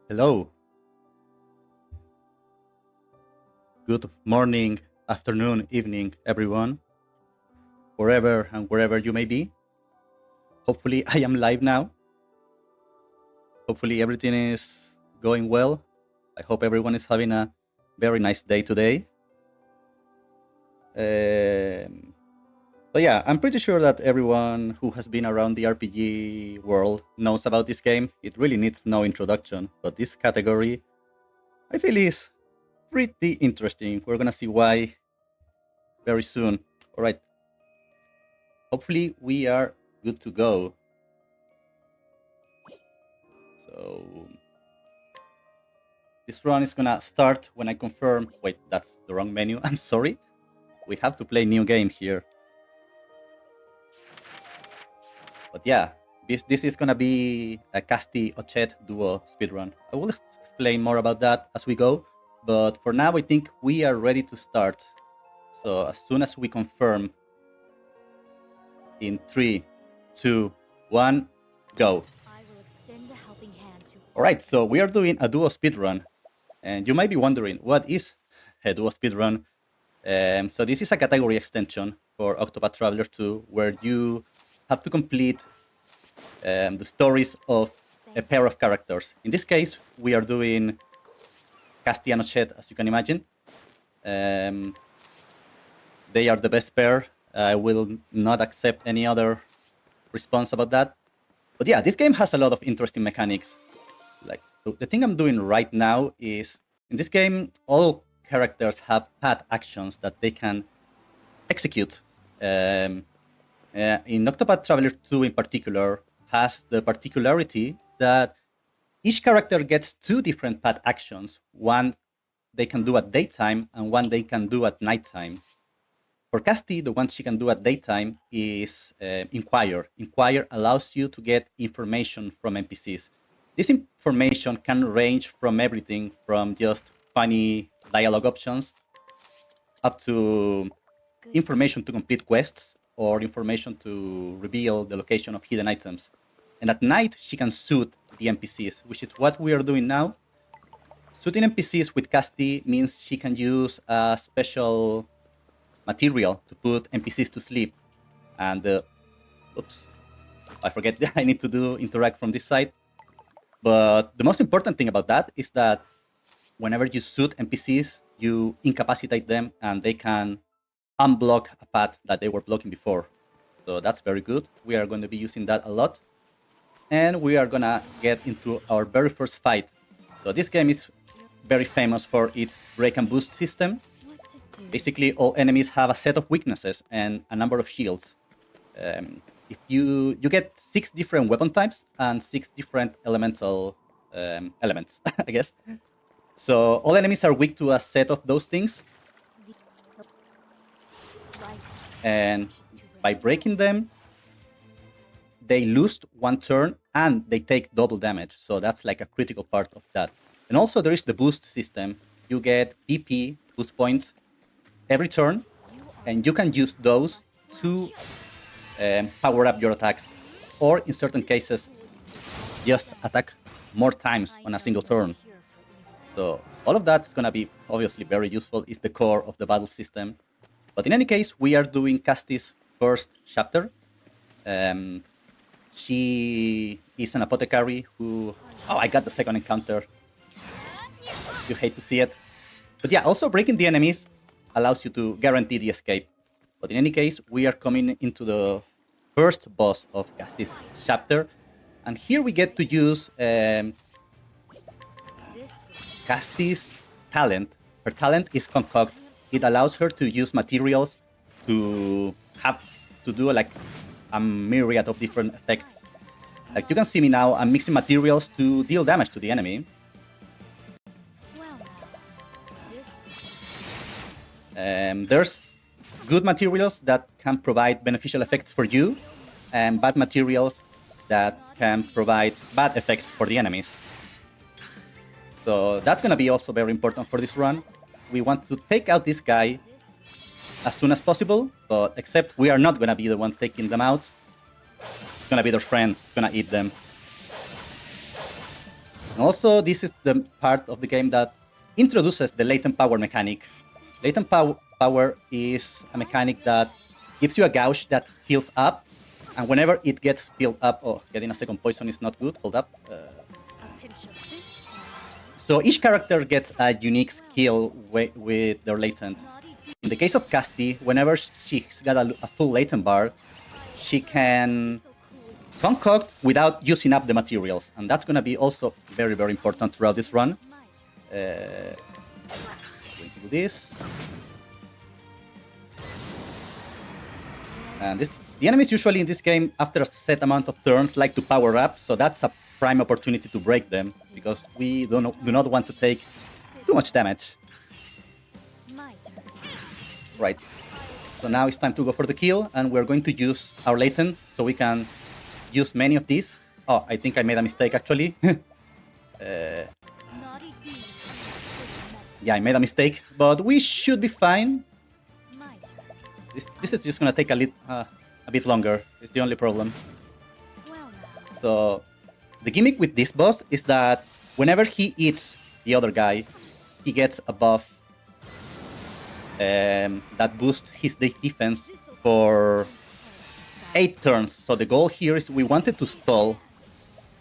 Hello. Good morning, afternoon, evening, everyone, wherever and wherever you may be. Hopefully, I am live now. Hopefully, everything is going well. I hope everyone is having a very nice day today. Um, so, yeah, I'm pretty sure that everyone who has been around the RPG world knows about this game. It really needs no introduction, but this category, I feel, is pretty interesting. We're gonna see why very soon. All right. Hopefully, we are good to go. So this run is gonna start when I confirm. Wait, that's the wrong menu. I'm sorry. We have to play new game here. But yeah, this is gonna be a Castti Ochette duo speedrun. I will explain more about that as we go. But for now, I think we are ready to start. So as soon as we confirm, in 3, 2, 1, go. All right, so we are doing a duo speedrun. And you might be wondering, what is a duo speedrun? So this is a category extension for Octopath Traveler 2, where you have to complete the stories of a pair of characters. In this case, we are doing Castti and Ochette, as you can imagine. They are the best pair. I will not accept any other response about that. But yeah, this game has a lot of interesting mechanics. Like the thing I'm doing right now is, in this game, all characters have path actions that they can execute. In Octopath Traveler 2 in particular, has the particularity that each character gets two different path actions. One they can do at daytime and one they can do at nighttime. For Castti, the one she can do at daytime is Inquire. Inquire allows you to get information from NPCs. This information can range from everything from just funny dialogue options up to information to complete quests or information to reveal the location of hidden items. And at night, she can suit the NPCs, which is what we are doing now. Suiting NPCs with Castti means she can use a special material to put NPCs to sleep. And, oops, I forget that I need to do interact from this side. But the most important thing about that is that whenever you suit NPCs, you incapacitate them and they can unblock a path that they were blocking before. So that's very good. We are going to be using that a lot. And we are gonna get into our very first fight. So this game is very famous for its break and boost system. Basically, all enemies have a set of weaknesses and a number of shields. If you get 6 different weapon types and 6 different elemental elements, I guess. So all enemies are weak to a set of those things. And by breaking them, they lose 1 turn and they take double damage. So that's like a critical part of that. And also there is the boost system. You get PP boost points every turn, and you can use those to power up your attacks, or in certain cases, just attack more times on a single turn. So all of that's gonna be obviously very useful. It's the core of the battle system. But in any case, we are doing Castti's first chapter. She is an apothecary who... Oh, I got the second encounter. You hate to see it. But yeah, also breaking the enemies allows you to guarantee the escape. But in any case, we are coming into the first boss of Castti's chapter. And here we get to use Castti's talent. Her talent is Concoct. It allows her to use materials to do like a myriad of different effects. Like you can see me now, I'm mixing materials to deal damage to the enemy. There's good materials that can provide beneficial effects for you, and bad materials that can provide bad effects for the enemies. So that's going to be also very important for this run. We want to take out this guy as soon as possible, but except we are not going to be the one taking them out. It's going to be their friends, going to eat them. And also, this is the part of the game that introduces the latent power mechanic. Latent power is a mechanic that gives you a gauge that heals up, and whenever it gets filled up, oh, getting a second poison is not good. Hold up. So each character gets a unique skill with their latent. In the case of Castti, whenever she's got a full latent bar, she can concoct without using up the materials, and that's going to be also very, very important throughout this run. Going to do this. And the enemies usually in this game, after a set amount of turns, like to power up, so that's a prime opportunity to break them, because we do not want to take too much damage. Right. So now it's time to go for the kill, and we're going to use our latent, so we can use many of these. Oh, I think I made a mistake, actually. Yeah, I made a mistake, but we should be fine. This is just gonna take a bit longer. It's the only problem. So the gimmick with this boss is that whenever he eats the other guy, he gets a buff that boosts his defense for 8 turns. So the goal here is we wanted to stall.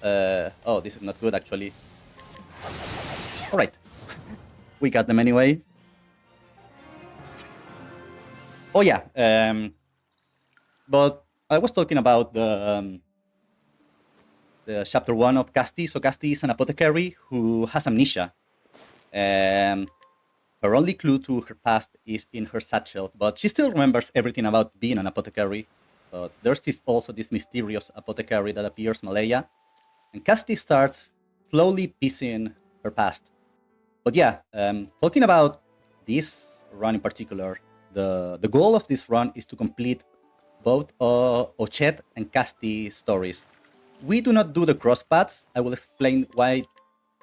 Oh, this is not good, actually. All right, we got them anyway. Oh yeah, but I was talking about the chapter 1 of Castti. So Castti is an apothecary who has amnesia. Her only clue to her past is in her satchel, but she still remembers everything about being an apothecary. But there's also this mysterious apothecary that appears, Malaya, and Castti starts slowly piecing her past. But yeah, talking about this run in particular, the goal of this run is to complete both Ochette and Castti stories. We do not do the cross paths. I will explain why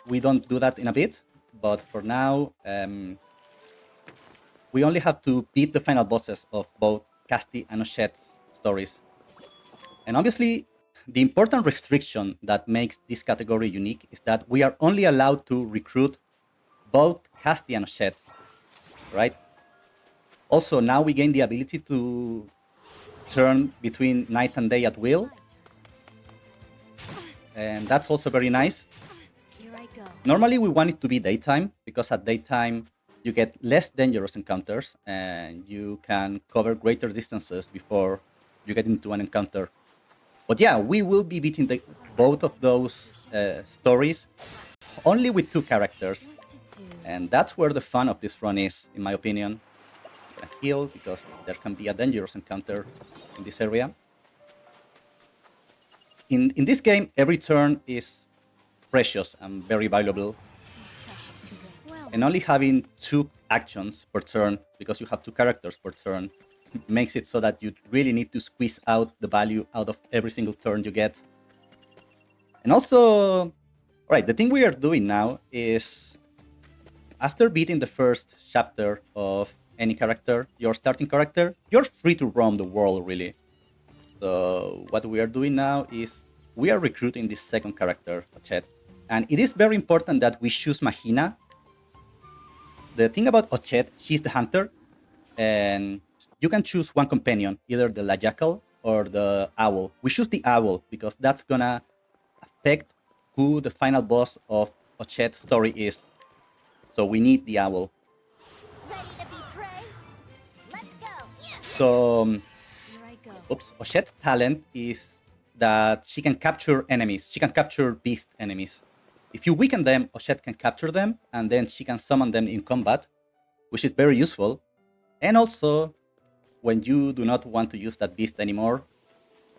we don't do that in a bit. But for now, we only have to beat the final bosses of both Castti and Ochette's stories. And obviously, the important restriction that makes this category unique is that we are only allowed to recruit both Castti and Ochette, right? Also, now we gain the ability to turn between night and day at will. And that's also very nice. Normally, we want it to be daytime, because at daytime, you get less dangerous encounters and you can cover greater distances before you get into an encounter. But yeah, we will be beating both of those stories only with 2 characters. And that's where the fun of this run is, in my opinion. I'm gonna heal because there can be a dangerous encounter in this area. In this game, every turn is precious and very valuable. And only having 2 actions per turn, because you have 2 characters per turn, makes it so that you really need to squeeze out the value out of every single turn you get. And also, right, the thing we are doing now is, after beating the first chapter of any character, your starting character, you're free to roam the world, really. So what we are doing now is we are recruiting this second character, Ochette. And it is very important that we choose Mahina. The thing about Ochette, she's the hunter, and you can choose one companion, either the jackal or the owl. We choose the owl because that's gonna affect who the final boss of Ochette's story is. So we need the owl. So, oops, Ochette's talent is that she can capture enemies. She can capture beast enemies. If you weaken them, Ochette can capture them, and then she can summon them in combat, which is very useful. And also, when you do not want to use that beast anymore,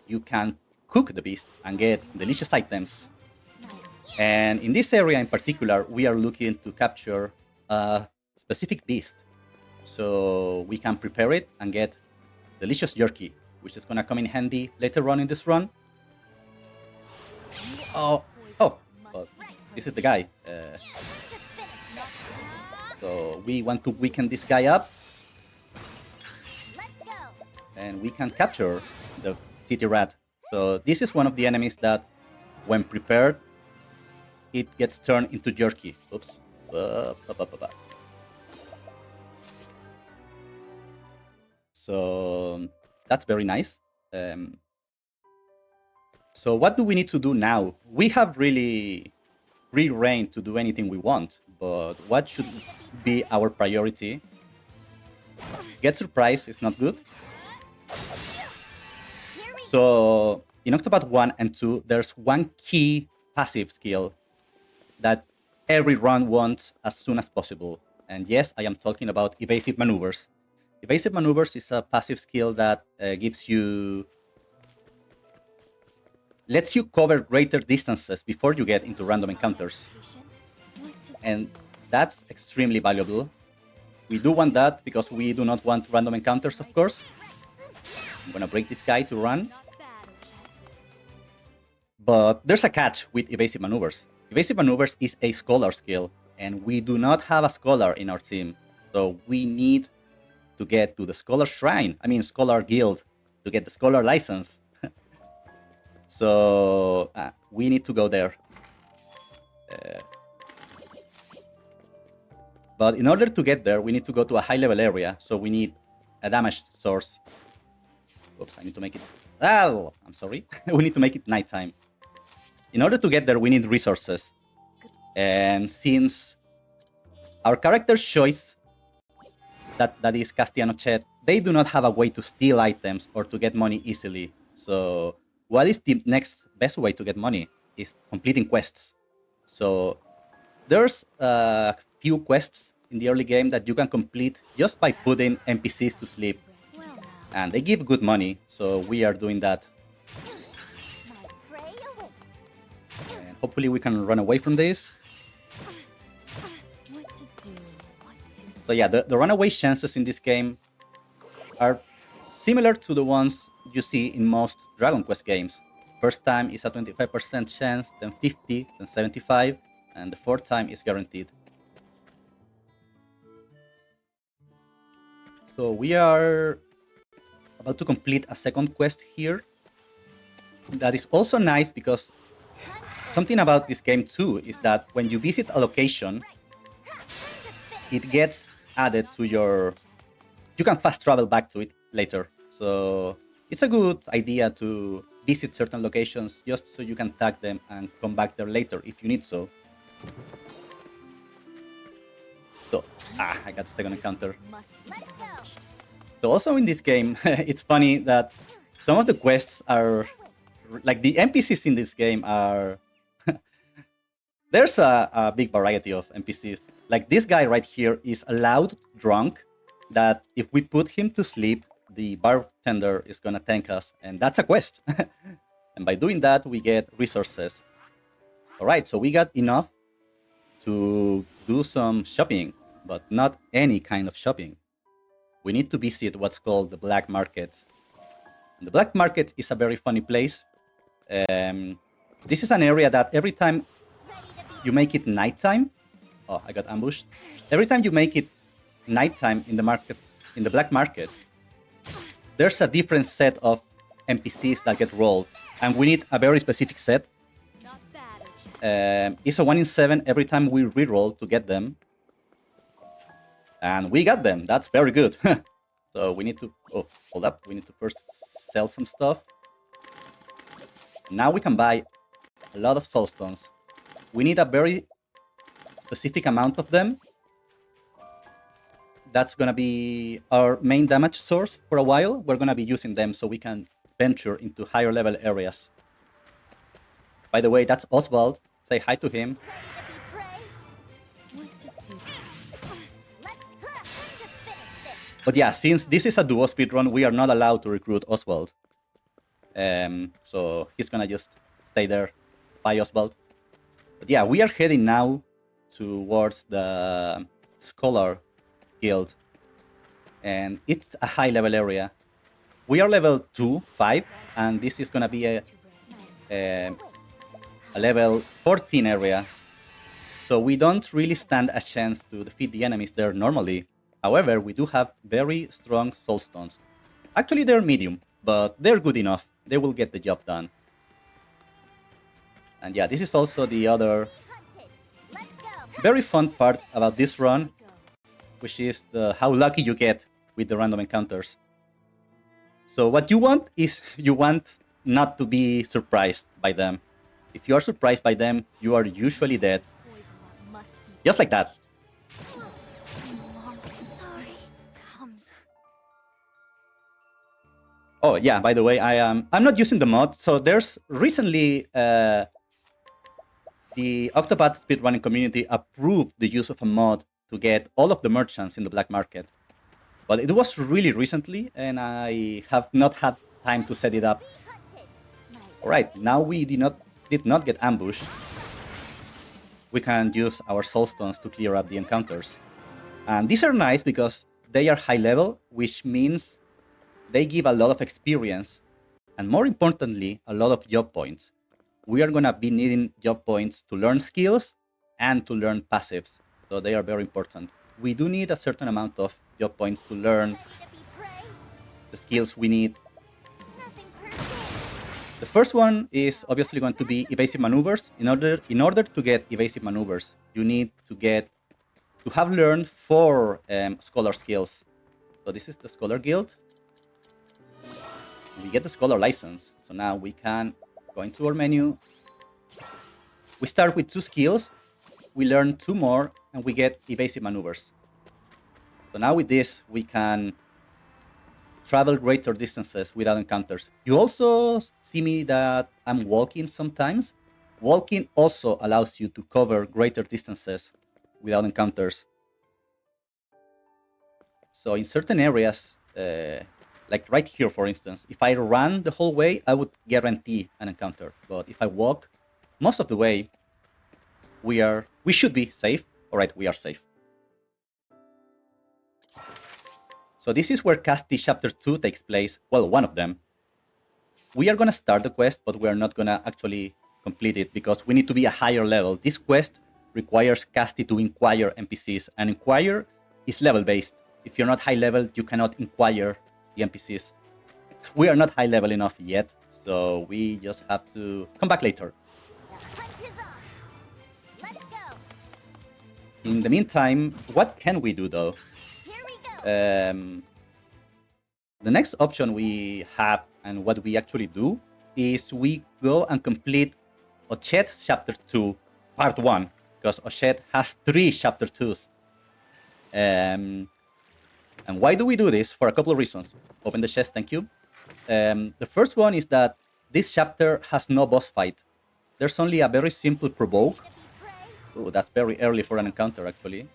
you can cook the beast and get delicious items. And in this area in particular, we are looking to capture a specific beast. So we can prepare it and get delicious jerky, which is going to come in handy later on in this run. Oh, this is the guy. So we want to weaken this guy up. And we can capture the city rat. So this is one of the enemies that, when prepared, it gets turned into jerky. Oops. So that's very nice. So what do we need to do now? We have really free reign to do anything we want, but what should be our priority? Get surprise is not good. So in Octopath 1 and 2, there's one key passive skill that every run wants as soon as possible. And yes, I am talking about evasive maneuvers. Evasive maneuvers is a passive skill that lets you cover greater distances before you get into random encounters. And that's extremely valuable. We do want that because we do not want random encounters, of course. I'm gonna break this guy to run. But there's a catch with evasive maneuvers. Evasive maneuvers is a scholar skill, and we do not have a scholar in our team. So we need to get to the scholar shrine, scholar guild, to get the scholar license. So we need to go there. But in order to get there, we need to go to a high level area. So we need a damage source. Oops, I need to make it... Oh, I'm sorry. We need to make it nighttime. In order to get there, we need resources. And since our character's choice, that is Castti and Ochette, they do not have a way to steal items or to get money easily. So what is the next best way to get money is completing quests. So there's a few quests in the early game that you can complete just by putting NPCs to sleep. And they give good money, so we are doing that. And hopefully we can run away from this. So yeah, the runaway chances in this game are similar to the ones you see in most Dragon Quest games. First time is a 25% chance, then 50, then 75, and the fourth time is guaranteed. So we are about to complete a second quest here. That is also nice because something about this game too is that when you visit a location, it gets added to your... You can fast travel back to it later. So it's a good idea to visit certain locations just so you can tag them and come back there later if you need so. So, I got a second encounter. So also in this game, it's funny that some of the quests are... Like the NPCs in this game are... There's a big variety of NPCs. Like this guy right here is a loud drunk that if we put him to sleep, the bartender is gonna thank us, and that's a quest. And by doing that, we get resources. Alright, so we got enough to do some shopping, but not any kind of shopping. We need to visit what's called the black market. And the black market is a very funny place. This is an area that every time you make it nighttime... Oh, I got ambushed. Every time you make it nighttime in the market, in the black market, there's a different set of NPCs that get rolled, and we need a very specific set. It's a 1 in 7 every time we reroll to get them, and we got them. That's very good. So we need to... Oh, hold up. We need to first sell some stuff. Now we can buy a lot of soulstones. We need a very specific amount of them. That's gonna be our main damage source for a while. We're gonna be using them so we can venture into higher level areas. By the way, that's Oswald. Say hi to him. But yeah, since this is a duo speedrun, we are not allowed to recruit Oswald. So he's gonna just stay there. Bye, Oswald. But yeah, we are heading now towards the Scholar Guild. And it's a high level area. We are level 2, 5, and this is gonna be a level 14 area. So we don't really stand a chance to defeat the enemies there normally. However, we do have very strong soulstones. Actually, they're medium, but they're good enough. They will get the job done. And yeah, this is also the other very fun part about this run, which is how lucky you get with the random encounters. So what you want is you want not to be surprised by them. If you are surprised by them, you are usually dead. Just like that. Oh yeah, by the way, I'm not using the mod. So there's recently the Octopath speedrunning community approved the use of a mod to get all of the merchants in the black market. But it was really recently, and I have not had time to set it up. Alright, now we did not get ambushed. We can use our soulstones to clear up the encounters. And these are nice because they are high level, which means they give a lot of experience, and more importantly, a lot of job points. We are gonna be needing job points to learn skills and to learn passives, so they are very important. We do need a certain amount of job points to learn the skills we need. The first one is obviously going to be evasive maneuvers. In order to get evasive maneuvers, you need to have learned 4 scholar skills. So this is the scholar guild. We get the scholar license. So now we can go into our menu. We start with 2 skills. We learn 2 more, and we get evasive maneuvers. So now with this, we can travel greater distances without encounters. You also see me that I'm walking sometimes. Walking also allows you to cover greater distances without encounters. So in certain areas, like right here, for instance, if I run the whole way, I would guarantee an encounter. But if I walk most of the way, we should be safe. All right, we are safe. So this is where Castti Chapter 2 takes place. Well, one of them. We are going to start the quest, but we are not going to actually complete it because we need to be a higher level. This quest requires Castti to inquire NPCs, and inquire is level-based. If you're not high level, you cannot inquire the NPCs. We are not high level enough yet, so we just have to come back later. In the meantime, what can we do though? The next option we have, and what we actually do, is we go and complete Ochette Chapter 2, Part 1, because Ochette has 3 Chapter 2s. And why do we do this? For a couple of reasons. Open the chest, thank you. The first one is that this chapter has no boss fight. There's only a very simple provoke. Oh, that's very early for an encounter, actually.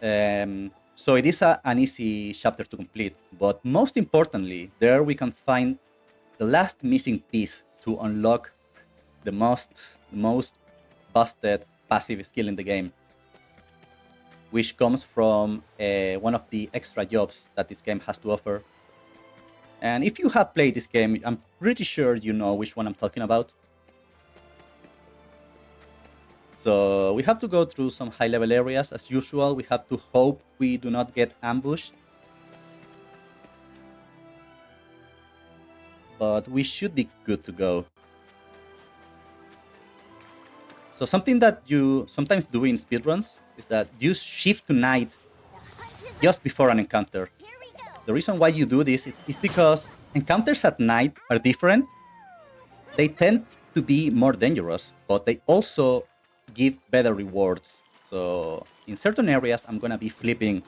So it is an easy chapter to complete, but most importantly, there we can find the last missing piece to unlock the most busted passive skill in the game, which comes from one of the extra jobs that this game has to offer. And if you have played this game, I'm pretty sure you know which one I'm talking about. So we have to go through some high-level areas. As usual, we have to hope we do not get ambushed. But we should be good to go. So something that you sometimes do in speedruns is that you shift to night just before an encounter. The reason why you do this is because encounters at night are different. They tend to be more dangerous, but they also give better rewards. So in certain areas, I'm gonna be flipping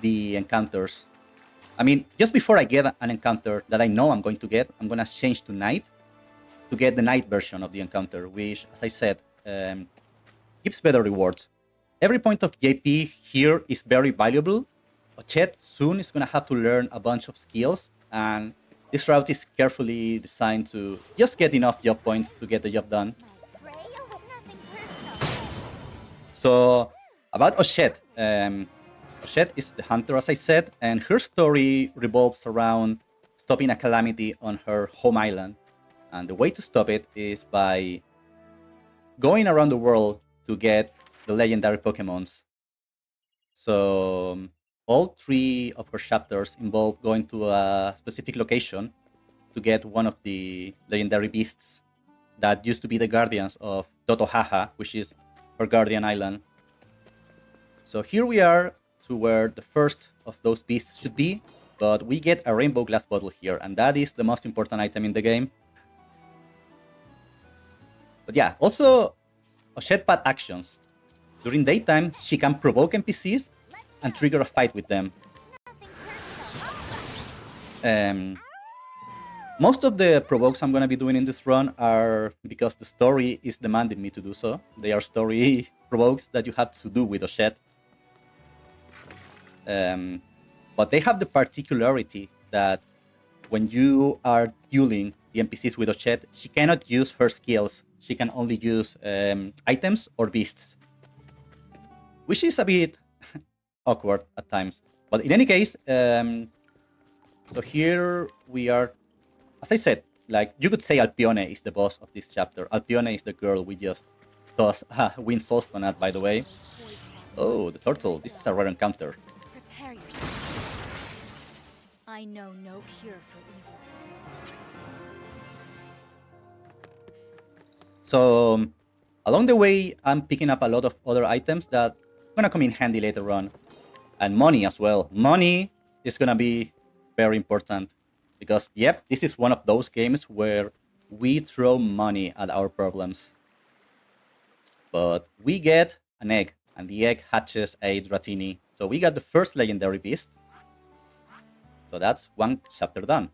the encounters. I mean, just before I get an encounter that I know I'm going to get, I'm gonna change to night to get the night version of the encounter, which, as I said, gives better rewards. Every point of JP here is very valuable. Ochette soon is gonna have to learn a bunch of skills, and this route is carefully designed to just get enough job points to get the job done. So, about Ochette. Ochette is the hunter, as I said, and her story revolves around stopping a calamity on her home island. And the way to stop it is by going around the world to get the legendary Pokemons. So, all 3 of her chapters involve going to a specific location to get one of the legendary beasts that used to be the guardians of Totohaha, which is her Guardian Island. So here we are to where the first of those beasts should be, but we get a rainbow glass bottle here, and that is the most important item in the game. But yeah, also Ochette pad actions. During daytime, she can provoke NPCs and trigger a fight with them. Most of the provokes I'm going to be doing in this run are because the story is demanding me to do so. They are story provokes that you have to do with Ochette. But they have the particularity that when you are dueling the NPCs with Ochette, she cannot use her skills. She can only use items or beasts, which is a bit awkward at times. But in any case, so here we are. As I said, like you could say Alpione is the boss of this chapter. Alpione is the girl we just win Soulstone at, by the way. Oh, the turtle. This is a rare encounter. Prepare yourself. I know no cure for evil. So, along the way, I'm picking up a lot of other items that are gonna come in handy later on. And money as well. Money is gonna be very important. Because, yep, this is one of those games where we throw money at our problems. But we get an egg, and the egg hatches a Dratini. So we got the first legendary beast. So that's one chapter done.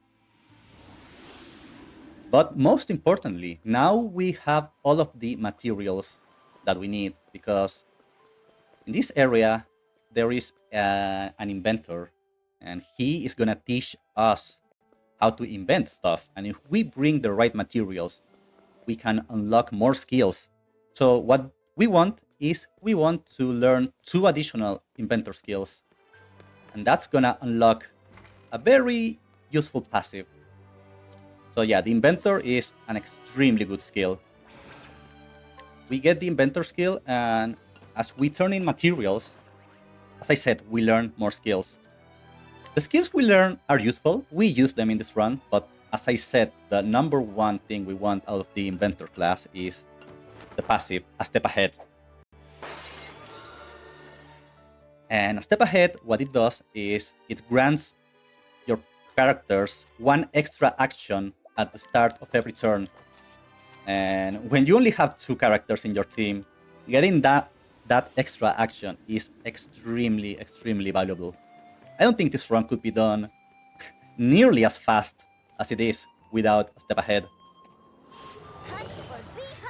But most importantly, now we have all of the materials that we need, because in this area, there is an inventor, and he is gonna teach us how to invent stuff. And if we bring the right materials, we can unlock more skills. So what we want is we want to learn 2 additional inventor skills. And that's gonna unlock a very useful passive. So yeah, the inventor is an extremely good skill. We get the inventor skill, and as we turn in materials, as I said, we learn more skills. The skills we learn are useful, we use them in this run, but as I said, the number one thing we want out of the inventor class is the passive, a step ahead. And a step ahead, what it does is it grants your characters 1 extra action at the start of every turn. And when you only have 2 characters in your team, getting that extra action is extremely valuable. I don't think this run could be done nearly as fast as it is without a step ahead.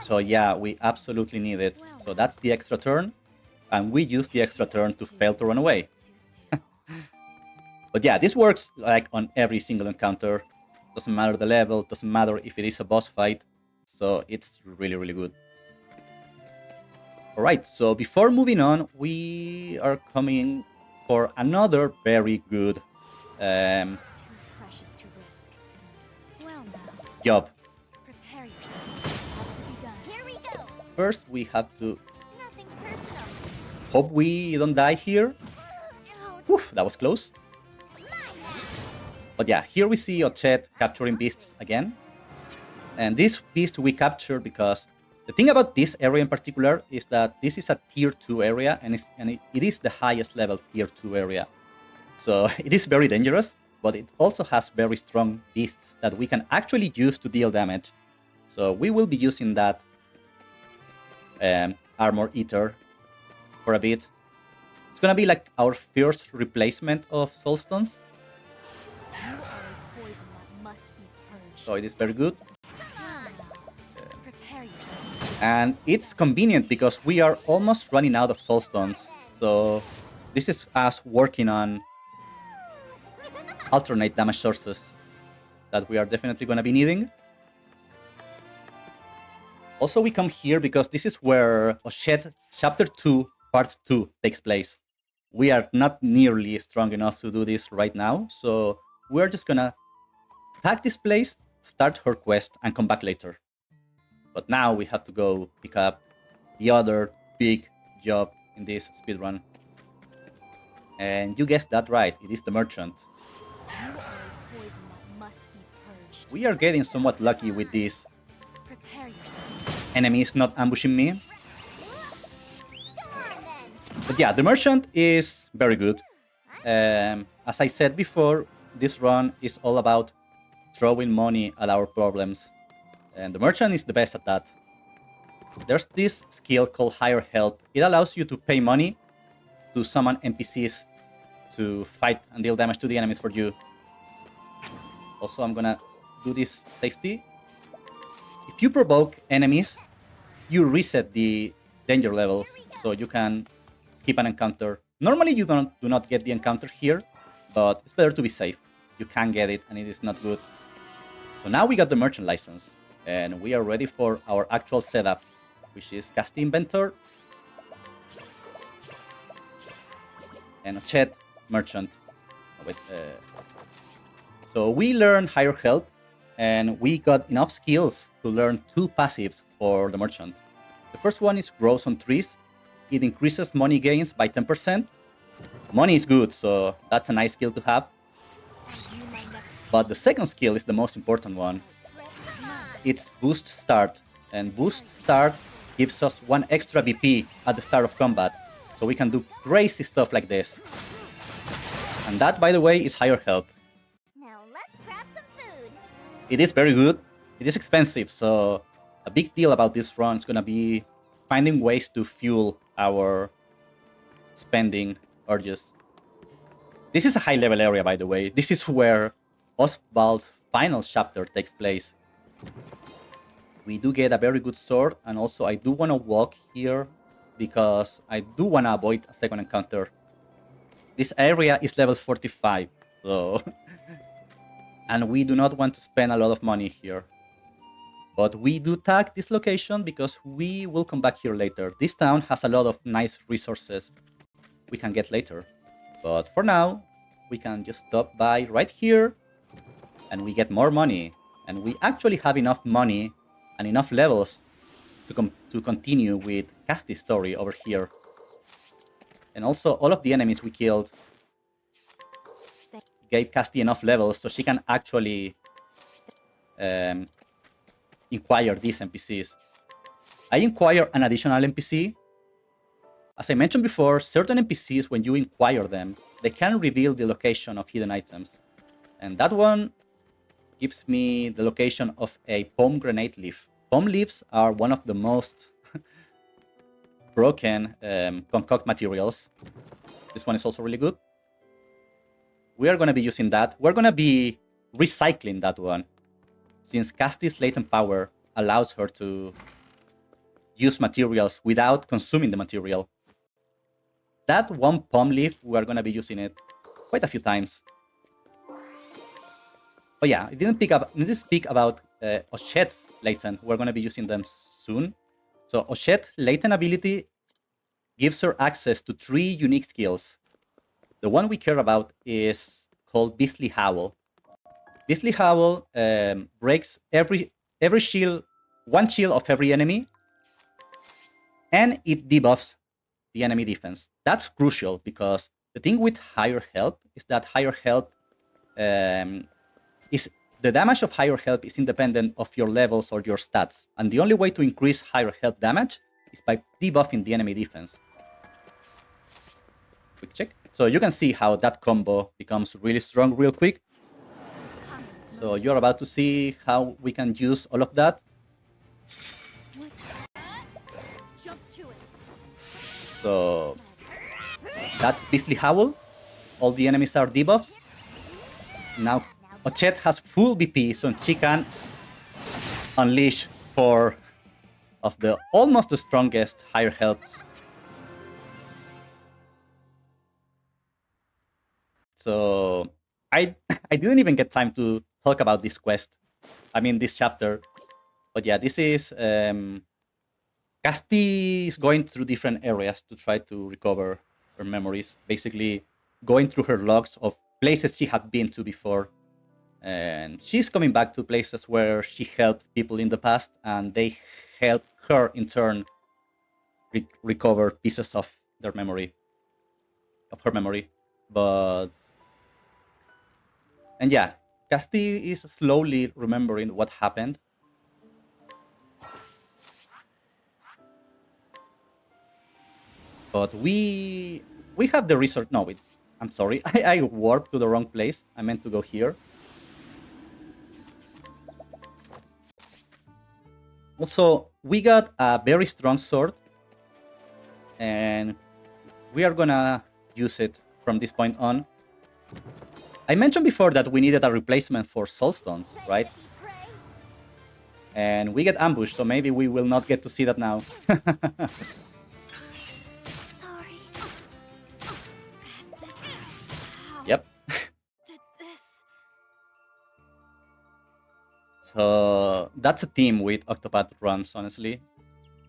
So yeah, we absolutely need it. So that's the extra turn, and we use the extra turn to fail to run away. But yeah, this works like on every single encounter. Doesn't matter the level, doesn't matter if it is a boss fight. So it's really good. Alright, so before moving on, we are coming for another very good job. First, we have to hope we don't die here. Oof, that was close. But yeah, here we see Ochette capturing beasts again. And this beast we capture because the thing about this area in particular is that this is a tier 2 area, and it is the highest level tier 2 area. So it is very dangerous, but it also has very strong beasts that we can actually use to deal damage. So we will be using that Armor Eater for a bit. It's gonna be like our first replacement of Soulstones. So it is very good. And it's convenient because we are almost running out of Soulstones. So this is us working on alternate damage sources that we are definitely going to be needing. Also, we come here because this is where Ochette Chapter 2, Part 2 takes place. We are not nearly strong enough to do this right now, so we're just gonna tag this place, start her quest, and come back later. But now we have to go pick up the other big job in this speedrun. And you guessed that right, it is the merchant. We are getting somewhat lucky with this. Enemies not ambushing me. yeah, the merchant is very good. As I said before, this run is all about throwing money at our problems, and the merchant is the best at that. There's this skill called Higher Help. It allows you to pay money to summon NPCs to fight and deal damage to the enemies for you. Also, I'm gonna do this safety. If you provoke enemies, you reset the danger levels, so you can skip an encounter. Normally, you do not get the encounter here, but it's better to be safe. You can get it, and it is not good. So now we got the merchant license, and we are ready for our actual setup, which is Castti Inventor and Ochette Merchant. Oh, wait, so we learned Higher Help, and we got enough skills to learn 2 passives for the merchant. The first one is Grows on Trees. It increases money gains by 10%. Money is good, so that's a nice skill to have. But the second skill is the most important one. It's Boost Start, and Boost Start gives us 1 extra BP at the start of combat, so we can do crazy stuff like this. And that, by the way, is Higher Help. Now let's grab some food. It is very good. It is expensive, so a big deal about this run is gonna be finding ways to fuel our spending urges. This is a high-level area, by the way. This is where Oswald's final chapter takes place. We do get a very good sword, and also I do want to walk here because I do want to avoid a second encounter. This area is level 45, so and we do not want to spend a lot of money here. But we do tag this location because we will come back here later. This town has a lot of nice resources we can get later. But for now, we can just stop by right here and we get more money. And we actually have enough money and enough levels to continue with Castti's story over here. And also, all of the enemies we killed gave Castti enough levels so she can actually inquire these NPCs. I inquire an additional NPC. As I mentioned before, certain NPCs, when you inquire them, they can reveal the location of hidden items. And that one gives me the location of a pomegranate leaf. Pom leaves are one of the most broken concoct materials. This one is also really good. We are going to be using that. We're going to be recycling that one, since Castti's latent power allows her to use materials without consuming the material. That one palm leaf, we are going to be using it quite a few times. Oh yeah, I didn't speak about Ochette's latent. We're going to be using them soon. So Ochette latent ability gives her access to 3 unique skills. The one we care about is called Beastly Howl. Beastly Howl breaks every shield, 1 shield of every enemy, and it debuffs the enemy defense. That's crucial because the thing with Higher Help is that Higher Help is the damage of Higher Help is independent of your levels or your stats, and the only way to increase Higher Help damage is by debuffing the enemy defense. Quick check. So you can see how that combo becomes really strong real quick. So you're about to see how we can use all of that. Jump to it. So that's Beastly Howl. All the enemies are debuffs. Now Ochette has full BP, so she can unleash 4 of the almost the strongest Higher Helps. So I didn't even get time to talk about this quest. I mean this chapter. But yeah, this is Castti is going through different areas to try to recover her memories. Basically going through her logs of places she had been to before. And she's coming back to places where she helped people in the past, and they help her in turn recover pieces of their memory, of her memory. And yeah, Castti is slowly remembering what happened. But we have the resource. No, I'm sorry. I warped to the wrong place. I meant to go here. Also, we got a very strong sword, and we are gonna use it from this point on. I mentioned before that we needed a replacement for soulstones, right? And we get ambushed, so maybe we will not get to see that now. Sorry. Yep. Did this? So that's a team with Octopath runs, honestly.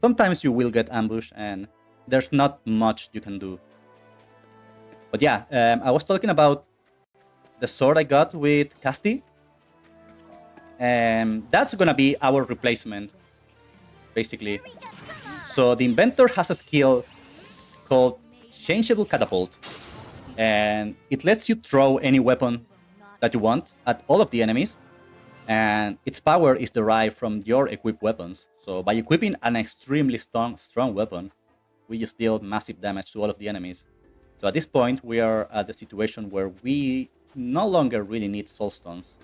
Sometimes you will get ambushed and there's not much you can do. But yeah, I was talking about the sword I got with Castti. And that's gonna be our replacement, basically. So the inventor has a skill called Changeable Catapult. And it lets you throw any weapon that you want at all of the enemies. And its power is derived from your equipped weapons. So by equipping an extremely strong weapon, we just deal massive damage to all of the enemies. So at this point, we are at the situation where we no longer really need soulstones.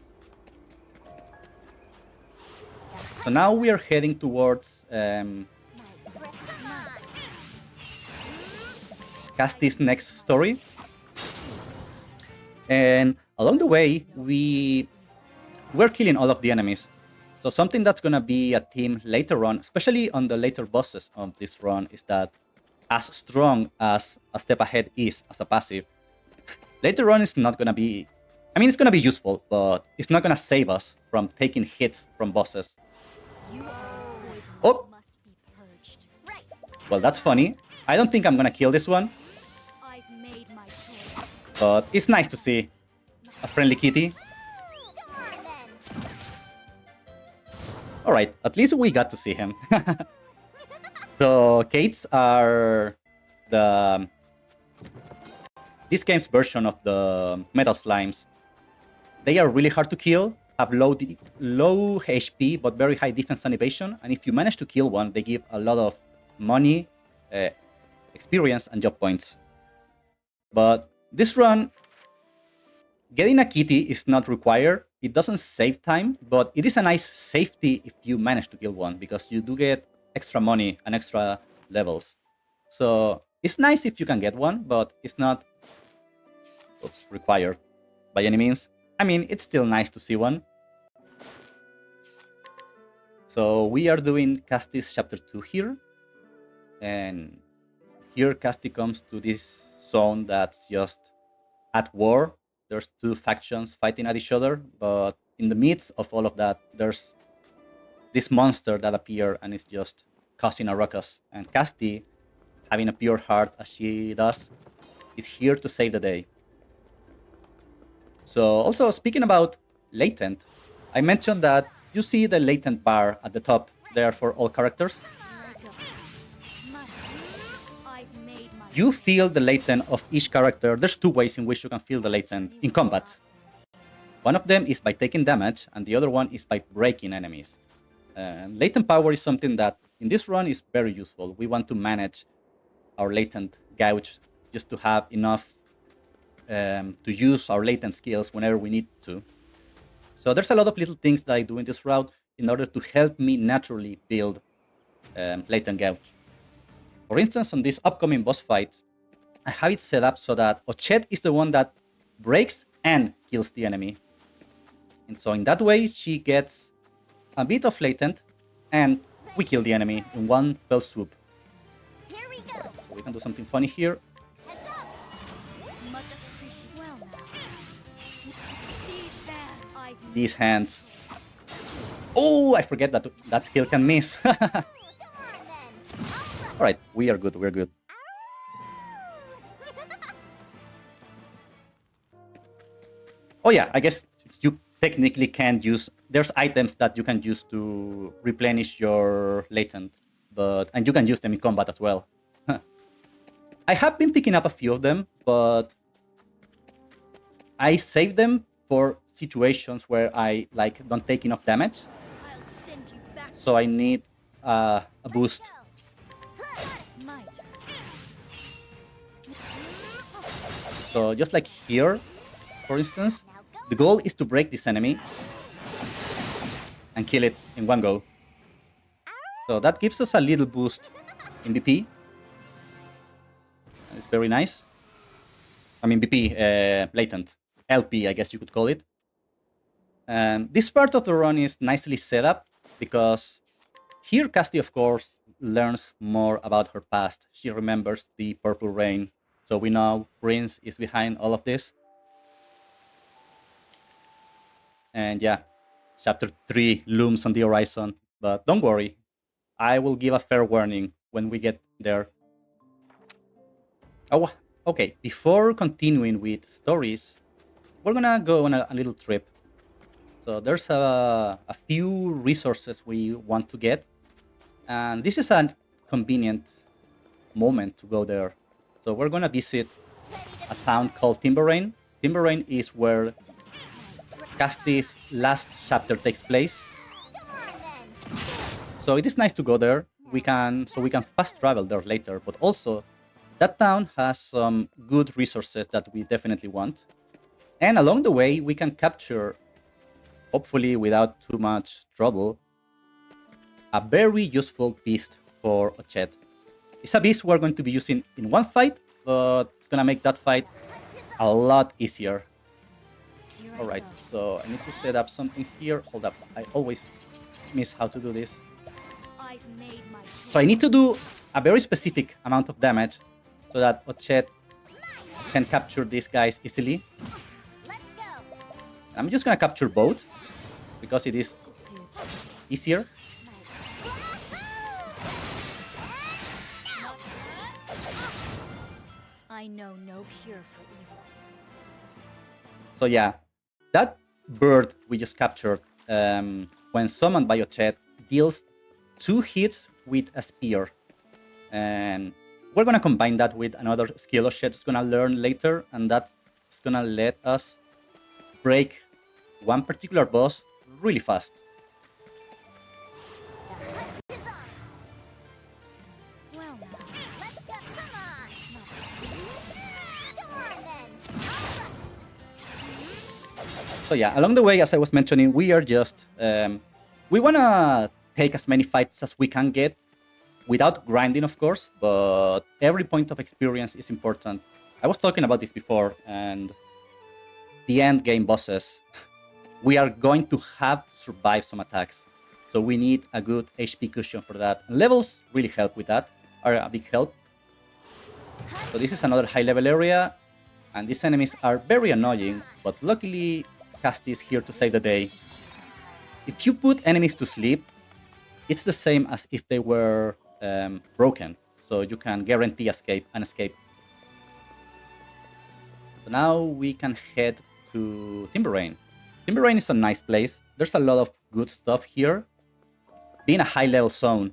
So now we are heading towards Castti's next story. And along the way, we're killing all of the enemies. So something that's gonna be a theme later on, especially on the later bosses of this run, is that as strong as a step ahead is as a passive, later on it's not gonna be... I mean, it's gonna be useful, but it's not gonna save us from taking hits from bosses. Oh! Well, that's funny. I don't think I'm gonna kill this one. But it's nice to see a friendly kitty. Alright, at least we got to see him. So, Kates are this game's version of the metal slimes. They are really hard to kill, have low HP but very high defense and evasion, and if you manage to kill one, they give a lot of money, experience, and job points. But this run, getting a kitty is not required. It doesn't save time, but it is a nice safety if you manage to kill one, because you do get extra money and extra levels. So it's nice if you can get one, but it's not required by any means. I mean, it's still nice to see one. So we are doing Castti's chapter 2 here. And here Castti comes to this zone that's just at war. There's two factions fighting at each other, but in the midst of all of that, there's this monster that appeared and is just causing a ruckus. And Castti, having a pure heart as she does, is here to save the day. So also, speaking about latent, I mentioned that you see the latent bar at the top there for all characters. You feel the latent of each character. There's two ways in which you can feel the latent in combat. One of them is by taking damage, and the other one is by breaking enemies. Latent power is something that in this run is very useful. We want to manage our latent gouge just to have enough to use our latent skills whenever we need to. So there's a lot of little things that I do in this route in order to help me naturally build latent gouge. For instance, on this upcoming boss fight, I have it set up so that Ochette is the one that breaks and kills the enemy. And so in that way, she gets a bit of latent, and we kill the enemy in one fell swoop. Here we go. Right, so we can do something funny here. These hands. Oh, I forget that that skill can miss. Alright, we are good, we're good. Oh yeah, I guess you technically can use... There's items that you can use to replenish your latent, and you can use them in combat as well. I have been picking up a few of them, but I save them for situations where I don't take enough damage. So I need a boost. So just like here, for instance, the goal is to break this enemy and kill it in one go. So that gives us a little boost in BP. It's very nice. I mean BP, latent. LP, I guess you could call it. And this part of the run is nicely set up because here Castti, of course, learns more about her past. She remembers the Purple Rain. So we know Prince is behind all of this. And yeah, chapter 3 looms on the horizon. But don't worry, I will give a fair warning when we get there. Oh, okay, before continuing with stories, we're gonna go on a little trip. So there's a few resources we want to get. And this is a convenient moment to go there. So we're gonna visit a town called Timberrain. Timberrain is where Castti's last chapter takes place. So it is nice to go there. We can fast travel there later, but also that town has some good resources that we definitely want. And along the way, we can capture, hopefully without too much trouble, a very useful beast for Ochette. It's a beast we're going to be using in one fight, but it's gonna make that fight a lot easier. Alright, so I need to set up something here. Hold up, I always miss how to do this. So I need to do a very specific amount of damage so that Ochette can capture these guys easily. I'm just gonna capture both because it is easier. I know no cure for evil. So yeah, that bird we just captured, when summoned by Ochette, deals 2 hits with a spear. And we're gonna combine that with another skill Ochette is gonna learn later, and that's gonna let us break one particular boss really fast. Well now. Let's go, come on! Go on then! So yeah, along the way, as I was mentioning, we are just... we wanna take as many fights as we can get, without grinding, of course, but every point of experience is important. I was talking about this before, and the end game bosses, we are going to have to survive some attacks. So we need a good HP cushion for that. And levels really help with that, are a big help. So this is another high level area, and these enemies are very annoying, but luckily Castti is here to save the day. If you put enemies to sleep, it's the same as if they were broken, so you can guarantee an escape. So now we can head to Timberrain. Timberrain is a nice place. There's a lot of good stuff here. Being a high-level zone,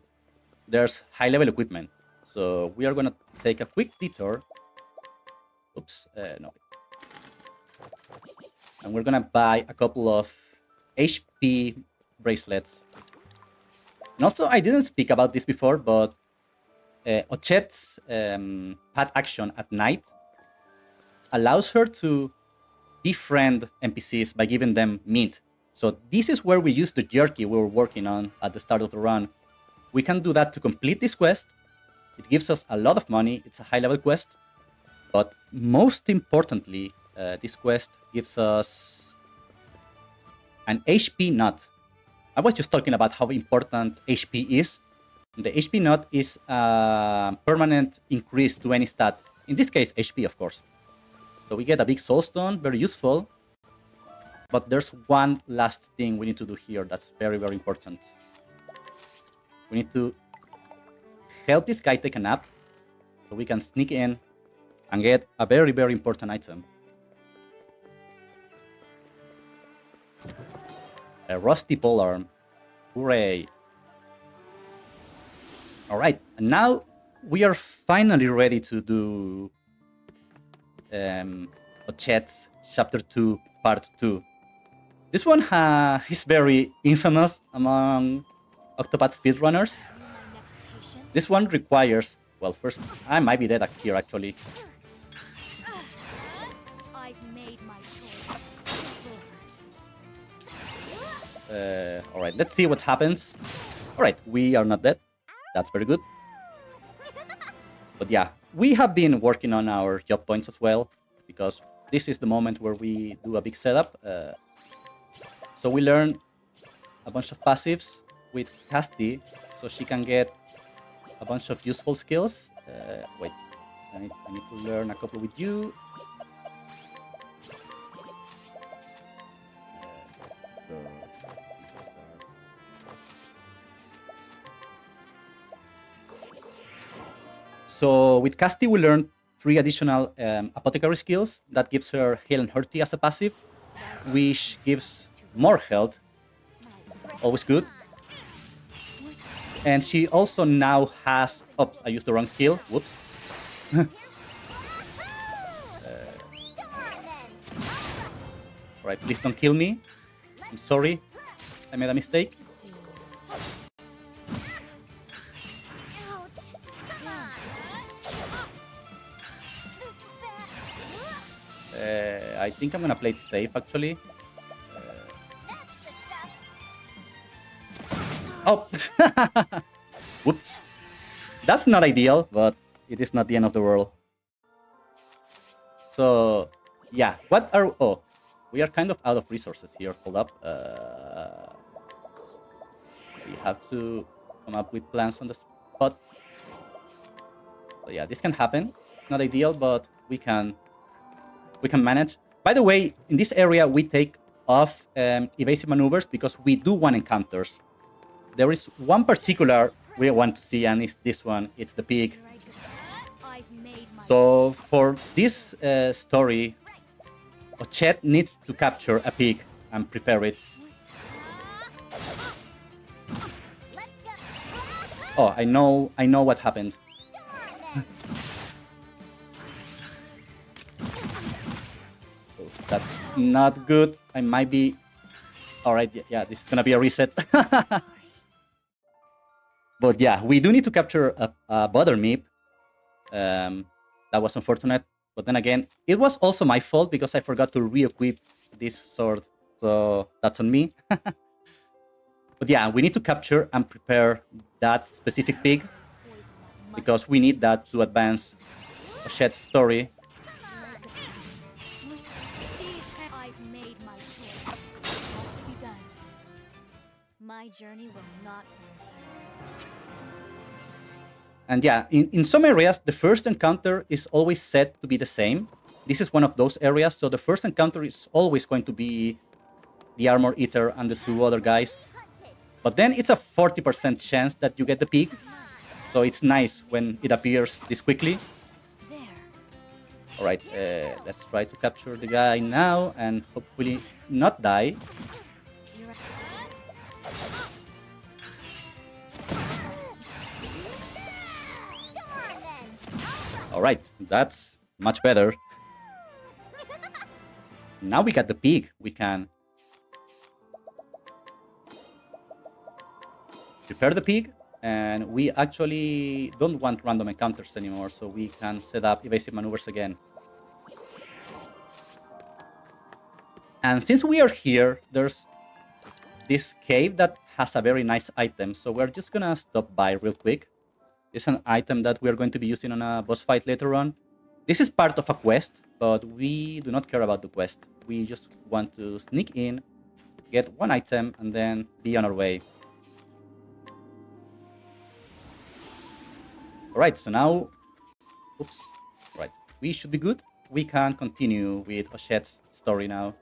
there's high-level equipment. So we are gonna take a quick detour. Oops, no. And we're gonna buy a couple of HP bracelets. And also, I didn't speak about this before, but Ochette's pat action at night allows her to befriend NPCs by giving them meat. So this is where we use the jerky we were working on at the start of the run. We can do that to complete this quest. It gives us a lot of money. It's a high-level quest. But most importantly, this quest gives us an HP nut. I was just talking about how important HP is. The HP nut is a permanent increase to any stat. In this case, HP, of course. So we get a big soulstone, very useful. But there's one last thing we need to do here that's very, very important. We need to help this guy take a nap so we can sneak in and get a very, very important item. A rusty polearm. Hooray! Alright, and now we are finally ready to do Ochette's Chapter 2, Part 2. This one is very infamous among Octopath speedrunners. This one requires... Well, first, I might be dead here, actually. Alright, let's see what happens. Alright, we are not dead. That's very good. But yeah, we have been working on our job points as well, because this is the moment where we do a big setup. So we learn a bunch of passives with Castti, so she can get a bunch of useful skills. Wait, I need to learn a couple with you. So with Castti, we learned 3 additional apothecary skills. That gives her Heal and Hurty as a passive, which gives more health. Always good. And she also now has... Oops, I used the wrong skill. Whoops. Alright, please don't kill me. I'm sorry. I made a mistake. I think I'm gonna play it safe, actually. Oh! Whoops. That's not ideal, but it is not the end of the world. So, yeah. What are... Oh, we are kind of out of resources here. Hold up. We have to come up with plans on the spot. So yeah, this can happen. It's not ideal, but we can manage. By the way, in this area, we take off evasive maneuvers because we do want encounters. There is one particular we want to see, and it's this one. It's the pig. So for this story, Ochette needs to capture a pig and prepare it. Oh, I know what happened. That's not good. I might be... Alright, yeah, this is gonna be a reset. But yeah, we do need to capture a butter meep. That was unfortunate. But then again, it was also my fault because I forgot to re-equip this sword. So that's on me. But yeah, we need to capture and prepare that specific pig, because we need that to advance Ochette's story. My journey will not end here. And yeah, in some areas, the first encounter is always set to be the same. This is one of those areas, so the first encounter is always going to be the Armor Eater and the 2 other guys. But then it's a 40% chance that you get the pig, so it's nice when it appears this quickly. Alright, let's try to capture the guy now and hopefully not die. Alright, that's much better. Now we got the pig. We can prepare the pig, and we actually don't want random encounters anymore, so we can set up evasive maneuvers again. And since we are here, there's this cave that has a very nice item, so we're just gonna stop by real quick. It's an item that we're going to be using on a boss fight later on. This is part of a quest, but we do not care about the quest. We just want to sneak in, get one item, and then be on our way. Alright, so now... Oops. Right, we should be good. We can continue with Ochette's story now.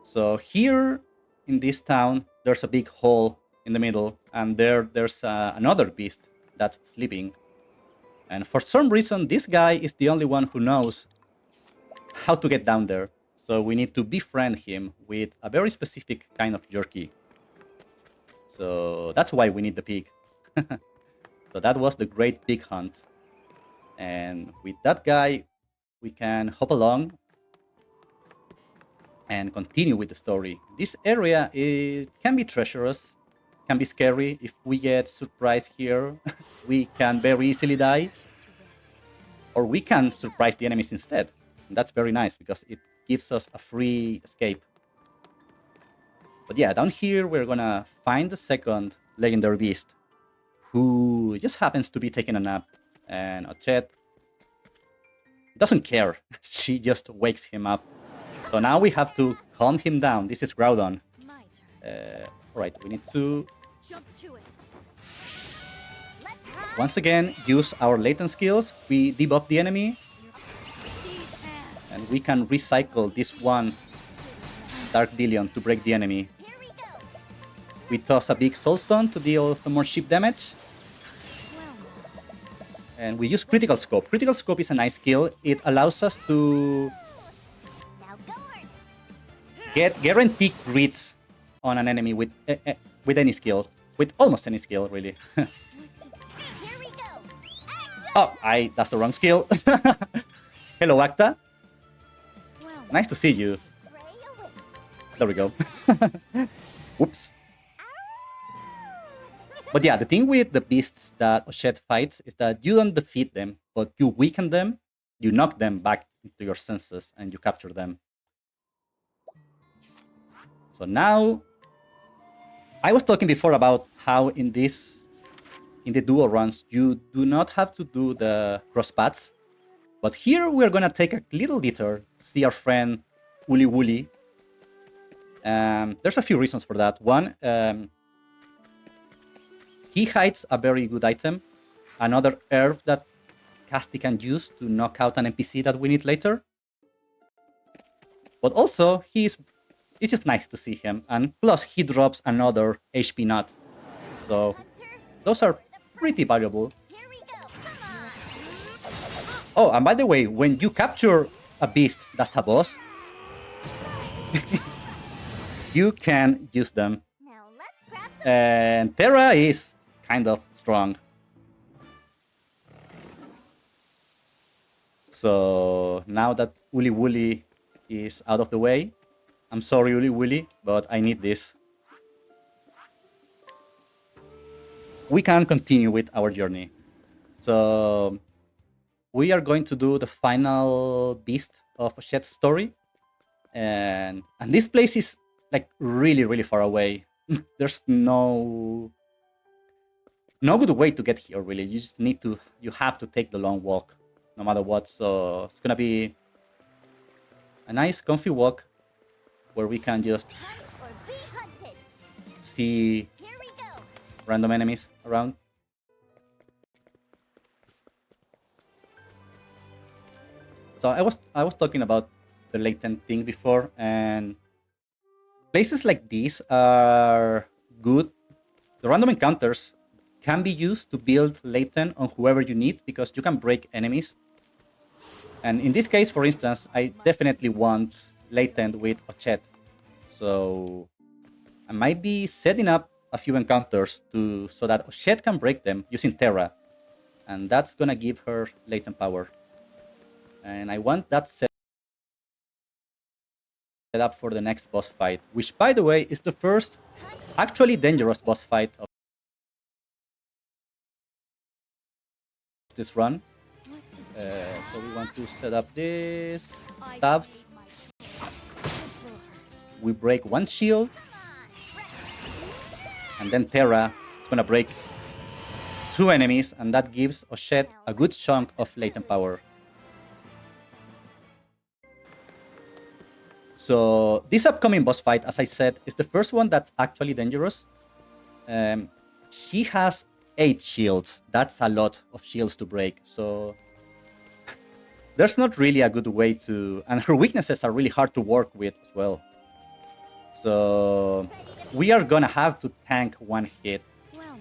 So here in this town, there's a big hole in the middle, and there's another beast that's sleeping. And for some reason, this guy is the only one who knows how to get down there. So we need to befriend him with a very specific kind of jerky. So that's why we need the pig. So that was the Great Pig Hunt. And with that guy, we can hop along and continue with the story. This area, it can be treacherous, can be scary. If we get surprised here, we can very easily die. Or we can surprise the enemies instead. And that's very nice because it gives us a free escape. But yeah, down here we're gonna find the second legendary beast, who just happens to be taking a nap, and Ochette doesn't care. She just wakes him up. So now we have to calm him down. This is Groudon. My turn. Alright, we need to Jump to it. once again use our latent skills. We debuff the enemy, These hands. and we can recycle this one Dark Dillion to break the enemy. Here we go. We toss a big Soulstone to deal some more ship damage. Well now. And we use Critical Scope. Critical Scope is a nice skill. It allows us to Now go on. get guaranteed crits on an enemy with any skill. With almost any skill, really. What to do? Here we go. Oh, that's the wrong skill. Hello, Acta. Well now. Nice to see you. Pray away. There we go. Whoops. But yeah, the thing with the beasts that Ochette fights is that you don't defeat them, but you weaken them, you knock them back into your senses, and you capture them. So now, I was talking before about how in the duo runs, you do not have to do the cross paths. But here we're gonna take a little detour to see our friend Uli Wooly. There's a few reasons for that. One, he hides a very good item, another herb that Castti can use to knock out an NPC that we need later. But also, it's just nice to see him, and plus he drops another HP nut. So Hunter, those are pretty valuable. here we go. Come on. Oh, and by the way, when you capture a beast that's a boss, you can use them. Now let's grab some. And Terra is kind of strong. So now that Uli Wooly is out of the way, I'm sorry, Uli Wooly, but I need this. We can continue with our journey. So we are going to do the final beast of Ochette's story. And this place is like really far away. There's no good way to get here, really. You have to take the long walk no matter what. So it's gonna be a nice comfy walk where we can just Hunt or be hunted. see Here we go. random enemies around. So I was talking about the latent thing before, and places like these are good. The random encounters can be used to build latent on whoever you need, because you can break enemies. And in this case, for instance, I definitely want latent with Ochette. So I might be setting up a few encounters so that Ochette can break them using Terra. And that's gonna give her latent power. And I want that set up for the next boss fight, which, by the way, is the first actually dangerous boss fight of this run. What to do? So we want to set up this I stabs. made my choice. This will hurt. We break one shield, Come on. and then Terra is gonna break two enemies, and that gives Ochette a good chunk of latent power. So this upcoming boss fight, as I said, is the first one that's actually dangerous. She has 8 shields. That's a lot of shields to break. So there's not really a good way to... And her weaknesses are really hard to work with as well. So we are gonna have to tank one hit. Well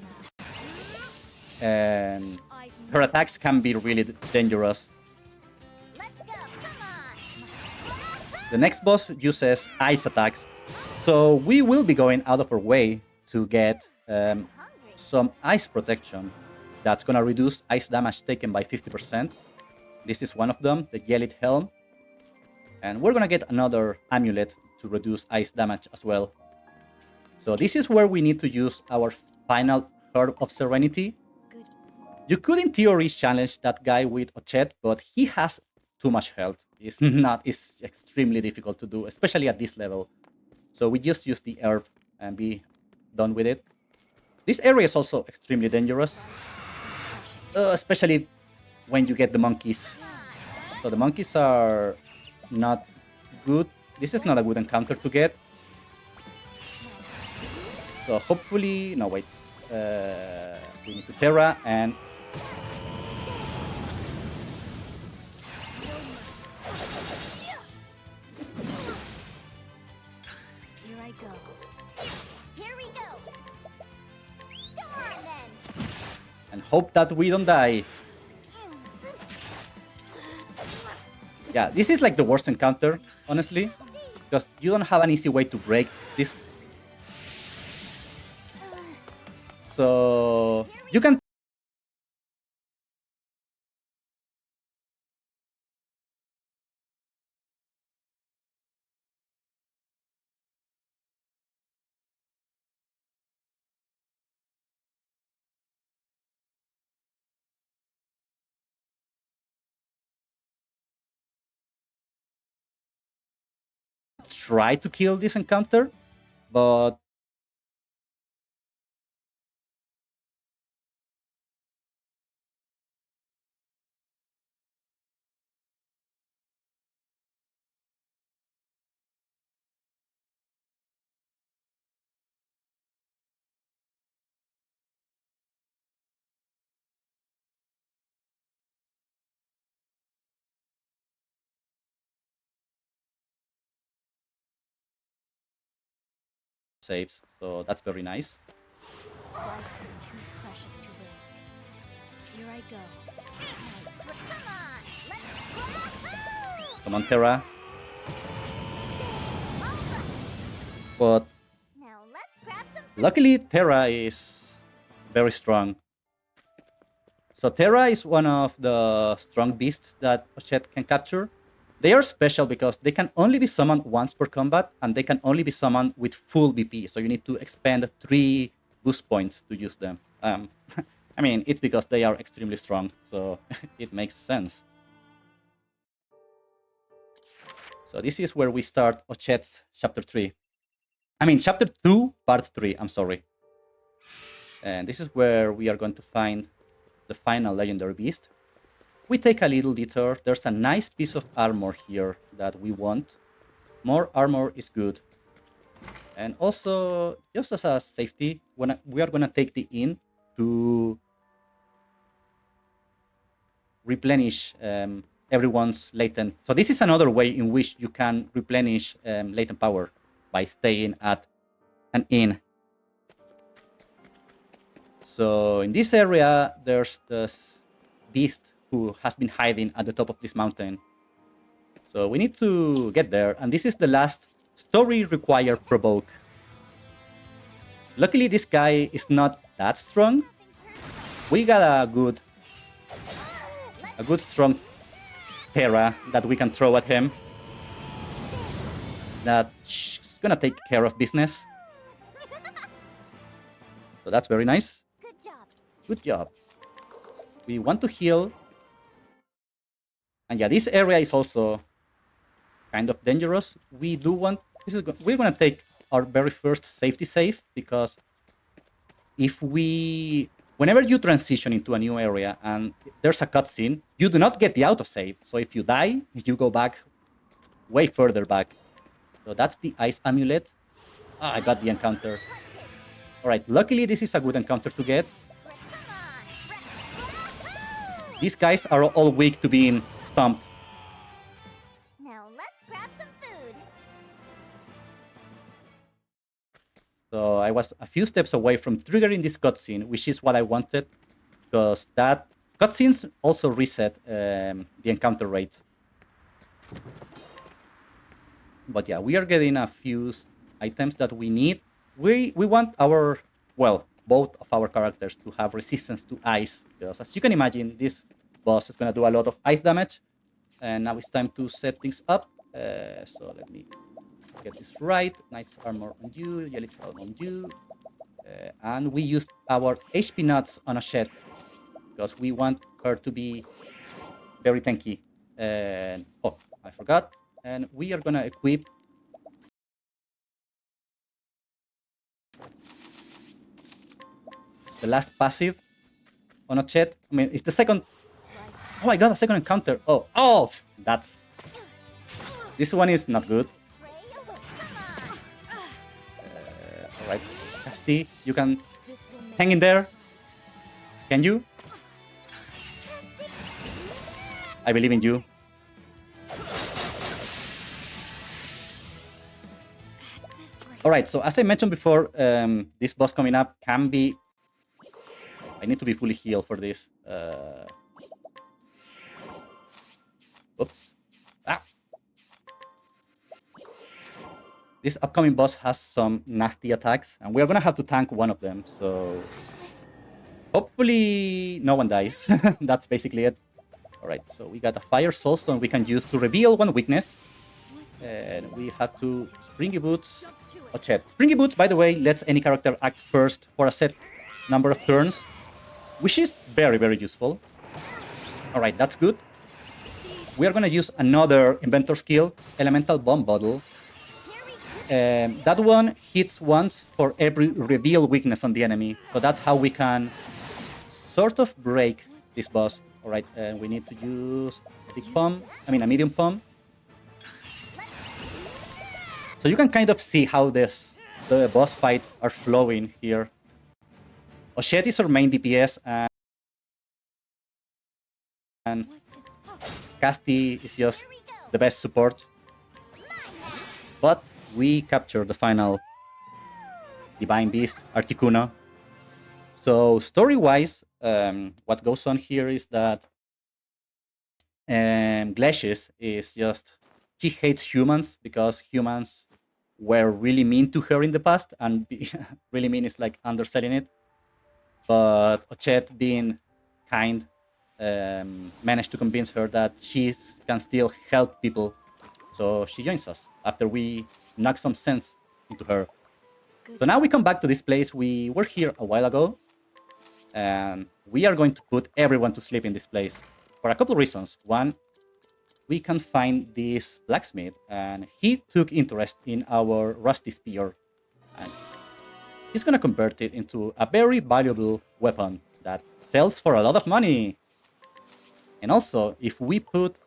now. And I've her attacks can be really dangerous. Let's go. Come on. The next boss uses ice attacks. So we will be going out of our way to get Hungry. some ice protection that's gonna reduce ice damage taken by 50%. This is one of them, the Jellied Helm. And we're gonna get another amulet to reduce ice damage as well. So this is where we need to use our final Herb of Serenity. good. You could in theory challenge that guy with Ochette, but he has too much health. It's extremely difficult to do, especially at this level. So we just use the herb and be done with it. This area is also extremely dangerous, especially when you get the monkeys. So the monkeys are not good. This is not a good encounter to get. So hopefully, no wait, we need to Terra and Here I go. Here we go. Go on then. and hope that we don't die. Yeah, this is like the worst encounter, honestly, because you don't have an easy way to break this. So you can try to kill this encounter, but saves. So that's very nice. Life is too precious to risk. Here I go. Come on. Let's go. Come on, Terra. But Now let's grab some food. luckily, Terra is very strong. So Terra is one of the strong beasts that Ochette can capture. They are special because they can only be summoned once per combat, and they can only be summoned with full BP. So you need to expend 3 boost points to use them. I mean, it's because they are extremely strong, so it makes sense. So this is where we start Ochette's Chapter 3. I mean, Chapter 2, Part 3, I'm sorry. And this is where we are going to find the final legendary beast. We take a little detour. There's a nice piece of armor here that we want. More armor is good. And also, just as a safety, we are going to take the inn to replenish everyone's latent. So this is another way in which you can replenish latent power by staying at an inn. So in this area, there's this beast who has been hiding at the top of this mountain. So we need to get there, and this is the last story required provoke. Luckily, this guy is not that strong. We got a good strong Terra that we can throw at him. That's gonna take care of business. So that's very nice. Good job. Good job. We want to heal. And yeah, this area is also kind of dangerous. We do want... we're gonna take our very first safety save, because if we... whenever you transition into a new area and there's a cutscene, you do not get the autosave. So if you die, you go back way further back. So that's the ice amulet. Ah, I got the encounter. Alright, luckily this is a good encounter to get. These guys are all weak to being stumped. Now let's grab some food. So I was a few steps away from triggering this cutscene, which is what I wanted, because that cutscenes also reset the encounter rate. But yeah, we are getting a few items that we need. We want our, well, both of our characters to have resistance to ice, because as you can imagine, this boss is going to do a lot of ice damage. And now it's time to set things up. So let me get this right. Nice armor on you, yellow armor on you. And we used our HP nuts on Ochette, because we want her to be very tanky. And oh, I forgot. And we are gonna equip the last passive on Ochette. I mean, it's the second. Oh, I got a second encounter. Oh, that's. This one is not good. Ray away. Come on. All right, Castti, you can This will make hang in there. Can you? I believe in you. this rate. All right, so as I mentioned before, this boss coming up can be. I need to be fully healed for this. Oops. Ah. This upcoming boss has some nasty attacks, and we are gonna have to tank one of them. So hopefully no one dies. That's basically it. All right, so we got a fire soulstone we can use to reveal one weakness, and we have to springy boots. Ochette. Springy boots, by the way, lets any character act first for a set number of turns, which is very, very useful. All right, that's good. We are gonna use another inventor skill, elemental bomb bottle. That one hits once for every reveal weakness on the enemy, so that's how we can sort of break this boss. All right, we need to use a big pump. I mean, a medium pump. So you can kind of see how the boss fights are flowing here. Ochette is our main DPS, and Castti is just the best support. But we captured the final Divine Beast, Articuno. So story-wise, what goes on here is that Glacius is just... She hates humans because humans were really mean to her in the past, and really mean is like underselling it. But Ochette, being kind, managed to convince her that she can still help people. So she joins us after we knock some sense into her. So now we come back to this place. We were here a while ago, and we are going to put everyone to sleep in this place for a couple of reasons. One, we can find this blacksmith, and he took interest in our rusty spear, and he's gonna convert it into a very valuable weapon that sells for a lot of money. And also, if we put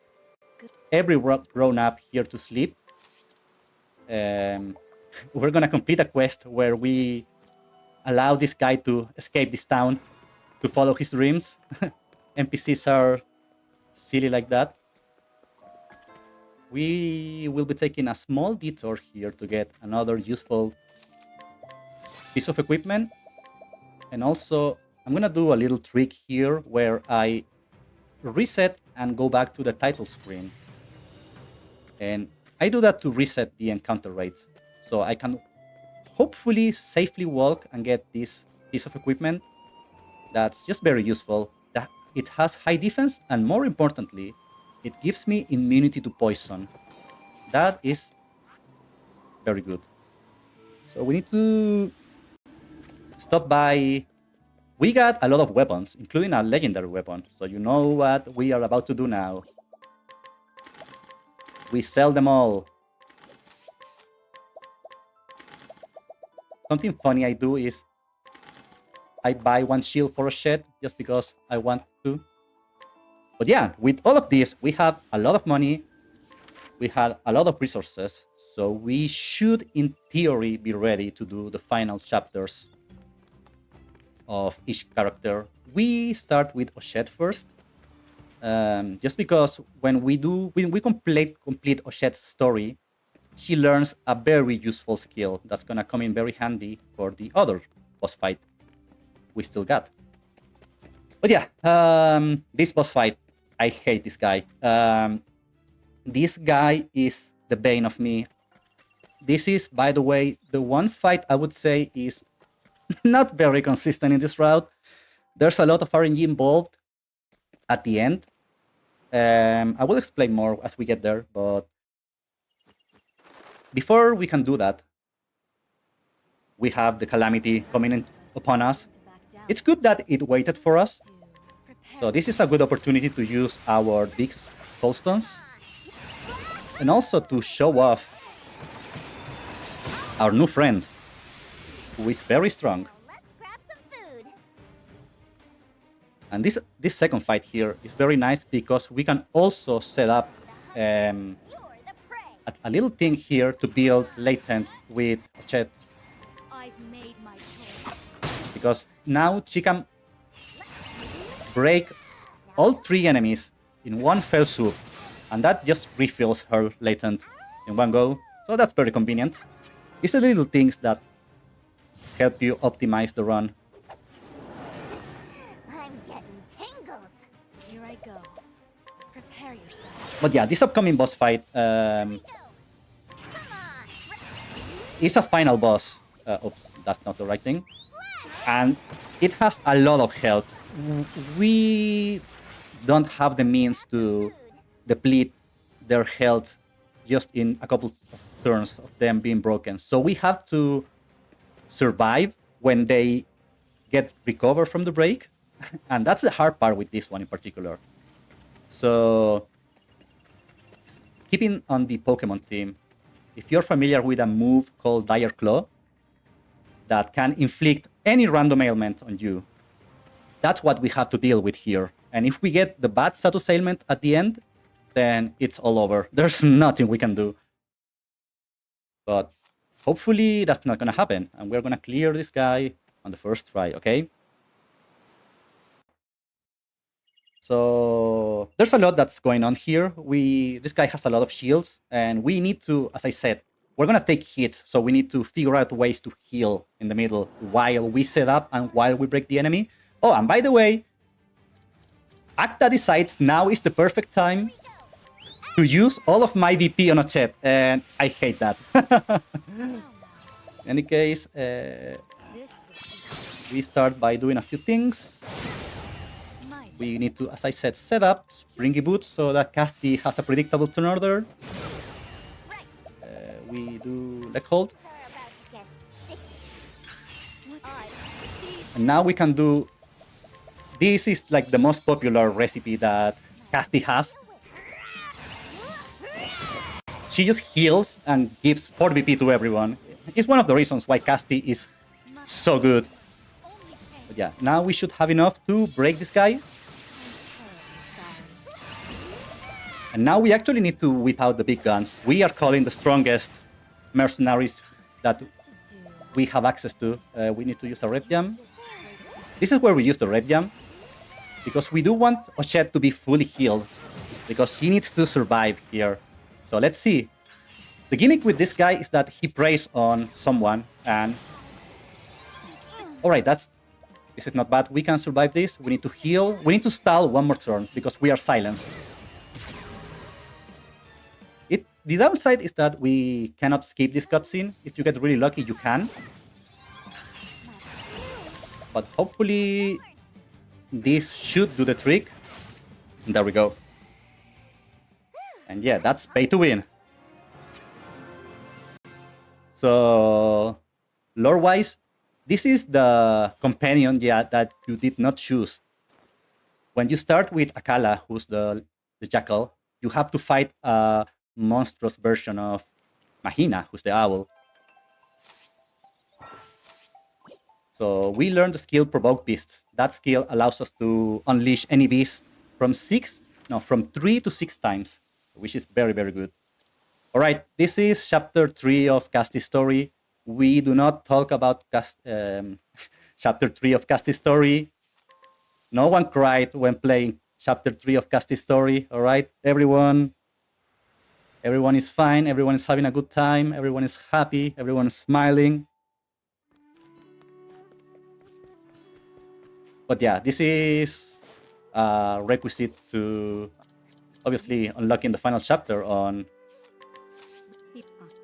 every grown-up here to sleep, we're gonna complete a quest where we allow this guy to escape this town to follow his dreams. NPCs are silly like that. We will be taking a small detour here to get another useful piece of equipment. And also, I'm gonna do a little trick here where I reset and go back to the title screen. And I do that to reset the encounter rate, so I can hopefully safely walk and get this piece of equipment. That's just very useful. That it has high defense, and more importantly, it gives me immunity to poison. That is very good. So we need to stop by. We got a lot of weapons, including a legendary weapon. So you know what we are about to do now. We sell them all. Something funny I do is I buy one shield for Ochette just because I want to. But yeah, with all of this, we have a lot of money. We had a lot of resources. So we should, in theory, be ready to do the final chapters of each character. We start with Ochette first. Just because when we complete Ochette's story, she learns a very useful skill that's gonna come in very handy for the other boss fight we still got. But yeah, this boss fight, I hate this guy. This guy is the bane of me. This is, by the way, the one fight I would say is not very consistent in this route. There's a lot of RNG involved at the end. I will explain more as we get there, but before we can do that, we have the calamity coming in upon us. It's good that it waited for us. So this is a good opportunity to use our big soulstones, and also to show off our new friend, who is very strong. Let's grab some food. And this second fight here is very nice because we can also set up You're the prey. a little thing here to build latent with Ochette, I've made my choice. because now she can break all 3 enemies in one fell swoop, and that just refills her latent in one go. So that's very convenient. It's the little things that help you optimize the run. I'm getting tingles. Here I go. Prepare yourself. But yeah, this upcoming boss fight Come on. is a final boss. Oops, that's not the right thing. And it has a lot of health. We don't have the means to deplete their health just in a couple of turns of them being broken. So we have to survive when they get recovered from the break. And that's the hard part with this one in particular. So keeping on the Pokemon theme, if you're familiar with a move called Dire Claw that can inflict any random ailment on you, that's what we have to deal with here. And if we get the bad status ailment at the end, then it's all over. There's nothing we can do. But hopefully that's not gonna happen, and we're gonna clear this guy on the first try, okay? So there's a lot that's going on here. This guy has a lot of shields, and we need to, as I said, we're gonna take hits, so we need to figure out ways to heal in the middle while we set up and while we break the enemy. Oh, and by the way, Acta decides now is the perfect time to use all of my VP on Ochette, and I hate that. In any case, This will teach we start by doing a few things. you my We need to, as I said, set up Springy Boots so that Castti has a predictable turn order. We do leg hold. We're about to get sticky. And now we can do... This is like the most popular recipe that Castti has. She just heals and gives 4 VP to everyone. It's one of the reasons why Castti is so good. only pain. But yeah, now we should have enough to break this guy. I'm terribly sorry. And now we actually need to whip out the big guns. We are calling the strongest mercenaries that To do. we have access to. We need to use a Red Jam. This is where we use the Red Jam, because we do want Ochette to be fully healed, because she needs to survive here. So let's see. The gimmick with this guy is that he preys on someone, and... Alright, this is not bad. We can survive this. We need to heal. We need to stall one more turn, because we are silenced. The downside is that we cannot skip this cutscene. If you get really lucky, you can. But hopefully this should do the trick. And there we go. And yeah, that's pay to win. So lore-wise, this is the companion that you did not choose. When you start with Akala, who's the jackal, you have to fight a monstrous version of Mahina, who's the owl. So we learned the skill Provoke Beasts. That skill allows us to unleash any beast from 3 to 6 times, which is very, very good. All right, this is chapter 3 of Cassti's story. We do not talk about chapter 3 of Cassti's story. No one cried when playing chapter 3 of Cassti's story. All right, everyone is fine. Everyone is having a good time. Everyone is happy. Everyone is smiling. But yeah, this is a requisite to obviously unlocking the final chapter on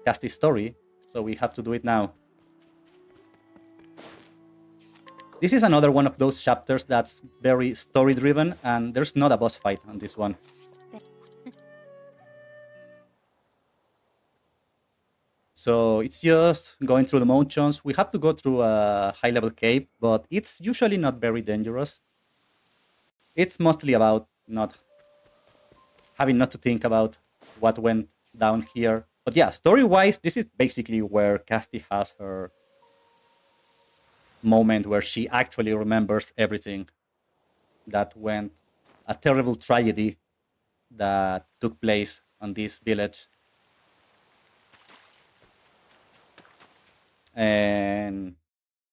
Cassti's story. So we have to do it now. This is another one of those chapters that's very story-driven, and there's not a boss fight on this one. So it's just going through the motions. We have to go through a high-level cave, but it's usually not very dangerous. It's mostly about not to think about what went down here. But yeah, story-wise, this is basically where Castti has her moment where she actually remembers everything. that went a terrible tragedy that took place on this village. And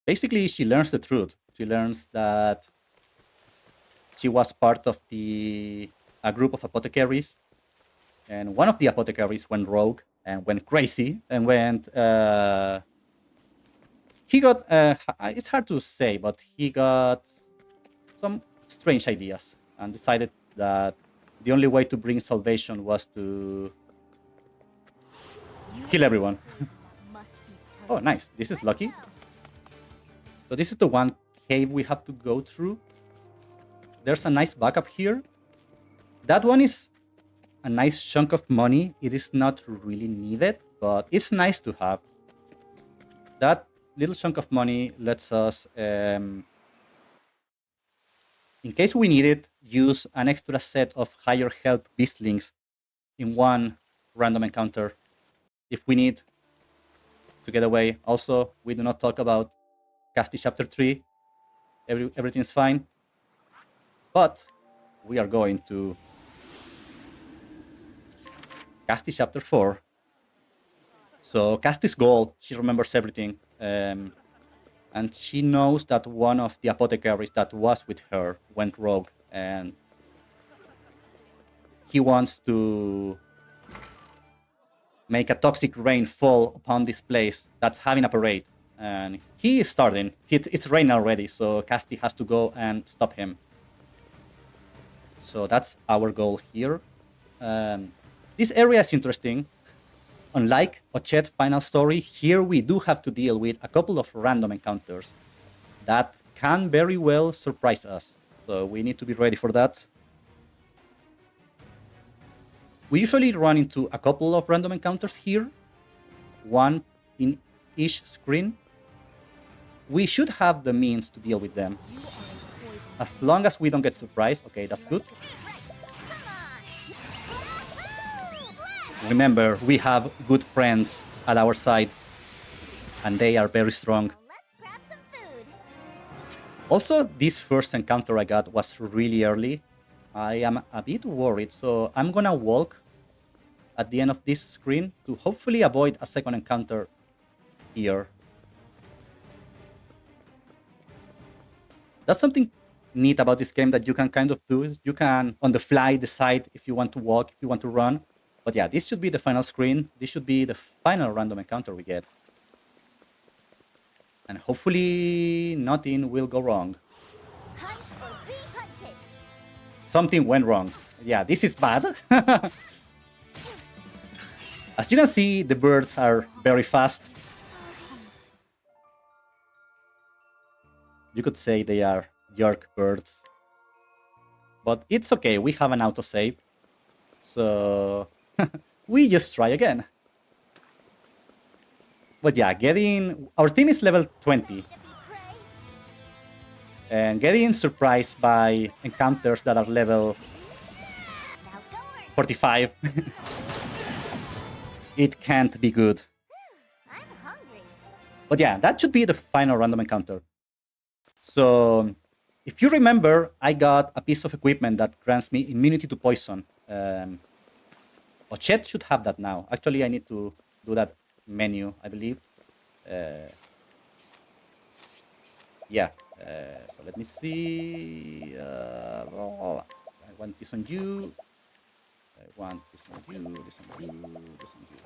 basically, she learns the truth. She learns that she was part of a group of apothecaries, and one of the apothecaries went rogue and went crazy and went. He got. It's hard to say, but he got some strange ideas and decided that the only way to bring salvation was to You kill are everyone. poison that must be Oh, perfect. nice. This is lucky. So this is the one cave we have to go through. There's a nice backup here. That one is a nice chunk of money. It is not really needed, but it's nice to have. That little chunk of money lets us, in case we need it, use an extra set of higher health beastlings in one random encounter if we need to get away. Also, we do not talk about Castti Chapter 3. Everything's fine. But we are going to Castti Chapter 4. So Castti's goal, she remembers everything. And she knows that one of the apothecaries that was with her went rogue. And he wants to make a toxic rain fall upon this place that's having a parade. And he is starting. It's raining already, so Castti has to go and stop him. So that's our goal here. This area is interesting. Unlike Ochette Final Story, here we do have to deal with a couple of random encounters that can very well surprise us. So we need to be ready for that. We usually run into a couple of random encounters here, one in each screen. We should have the means to deal with them. You are a poison. As long as we don't get surprised, okay, that's good. Remember, we have good friends at our side, and they are very strong. Let's grab some food. Also, this first encounter I got was really early. I am a bit worried, so I'm gonna walk at the end of this screen to hopefully avoid a second encounter here. That's something neat about this game that you can kind of do. You can, on the fly, decide if you want to walk, if you want to run. But yeah, this should be the final screen. This should be the final random encounter we get. And hopefully nothing will go wrong. Hunt or be hunted. Something went wrong. Yeah, this is bad. As you can see, the birds are very fast. You could say they are jerk birds. But it's okay, we have an autosave. So we just try again. But yeah, our team is level 20. If you pray, And getting surprised by encounters that are level now go earn. 45, it can't be good. I'm hungry. But yeah, that should be the final random encounter. So, if you remember, I got a piece of equipment that grants me immunity to poison. Ochette should have that now. Actually, I need to do that menu, I believe. Yeah. So let me see. I want this on you. I want this on you. This on you. This on you.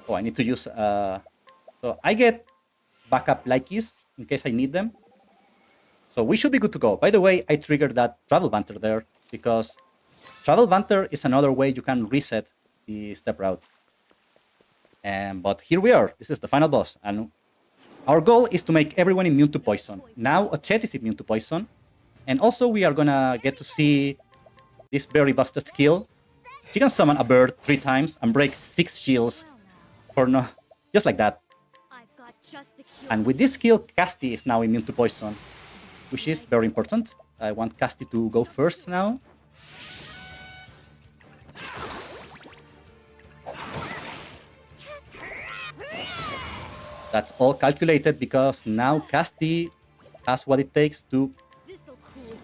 Oh, I need to use. So I get backup likeys in case I need them. So we should be good to go. By the way, I triggered that travel banter there because travel banter is another way you can reset the step route. But here we are. This is the final boss, and our goal is to make everyone immune to poison. Now Ochette is immune to poison, and also we are gonna get to see this very busted skill. She can summon a bird 3 times and break 6 shields for no, just like that. I've got just the cure. And with this skill, Castti is now immune to poison, which is very important. I want Castti to go first now. That's all calculated because now Castti has what it takes to This'll cool.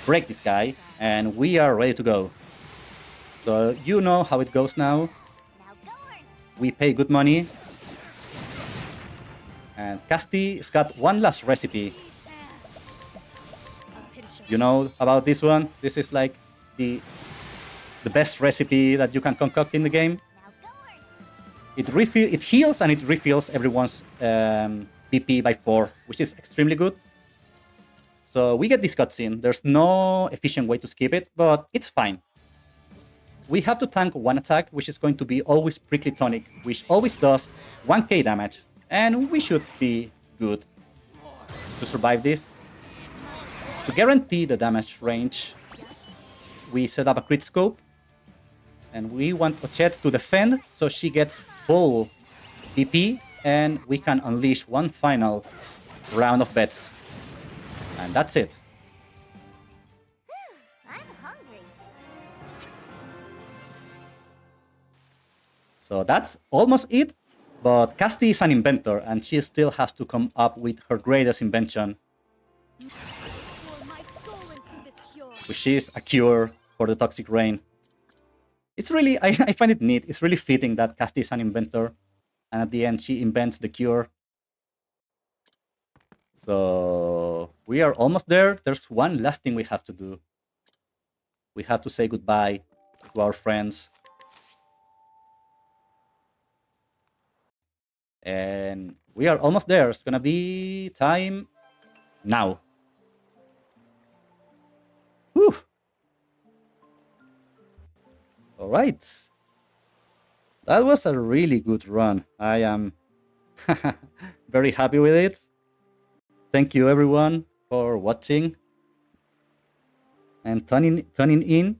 break this guy, and we are ready to go. So you know how it goes now. Now go earn. We pay good money. And Castti has got one last recipe. A pinch of You know about this one? This is like the best recipe that you can concoct in the game. Now go earn. It heals and it refills everyone's PP by 4, which is extremely good. So we get this cutscene. There's no efficient way to skip it, but it's fine. We have to tank one attack, which is going to be always Prickly Tonic, which always does 1k damage. And we should be good to survive this. To guarantee the damage range, we set up a crit scope. And we want Ochette to defend, so she gets full PP, and we can unleash one final round of bets. And that's it. I'm hungry. So that's almost it. But Castti is an inventor, and she still has to come up with her greatest invention, pour my soul into this cure. which is a cure for the toxic rain. It's really, I find it neat. It's really fitting that Castti is an inventor, and at the end she invents the cure. So we are almost there. There's one last thing we have to do. We have to say goodbye to our friends. And we are almost there. It's gonna be time now. Whew. All right. That was a really good run. I am very happy with it. Thank you everyone for watching and tuning in.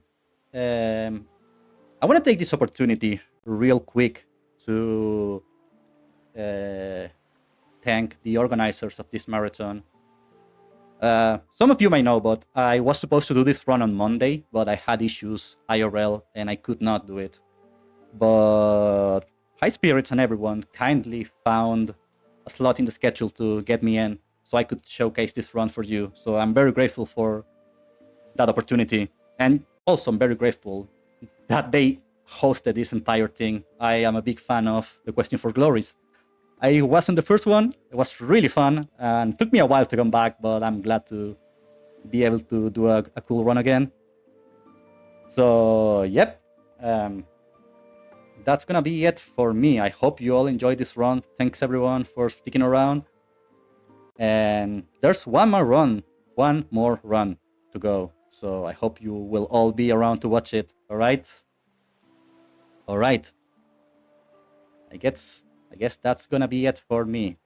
I want to take this opportunity real quick to thank the organizers of this marathon. Some of you may know, but I was supposed to do this run on Monday, but I had issues IRL and I could not do it. But High Spirits and everyone kindly found a slot in the schedule to get me in so I could showcase this run for you. So I'm very grateful for that opportunity. And also I'm very grateful that they hosted this entire thing. I am a big fan of the Question for Glories. I wasn't the first one. It was really fun and it took me a while to come back, but I'm glad to be able to do a cool run again. So, yep. That's gonna be it for me. I hope you all enjoyed this run. Thanks everyone for sticking around. And there's one more run to go. So I hope you will all be around to watch it. All right. I guess that's gonna be it for me.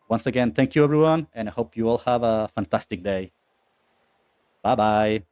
Once again, thank you everyone, and I hope you all have a fantastic day. Bye bye.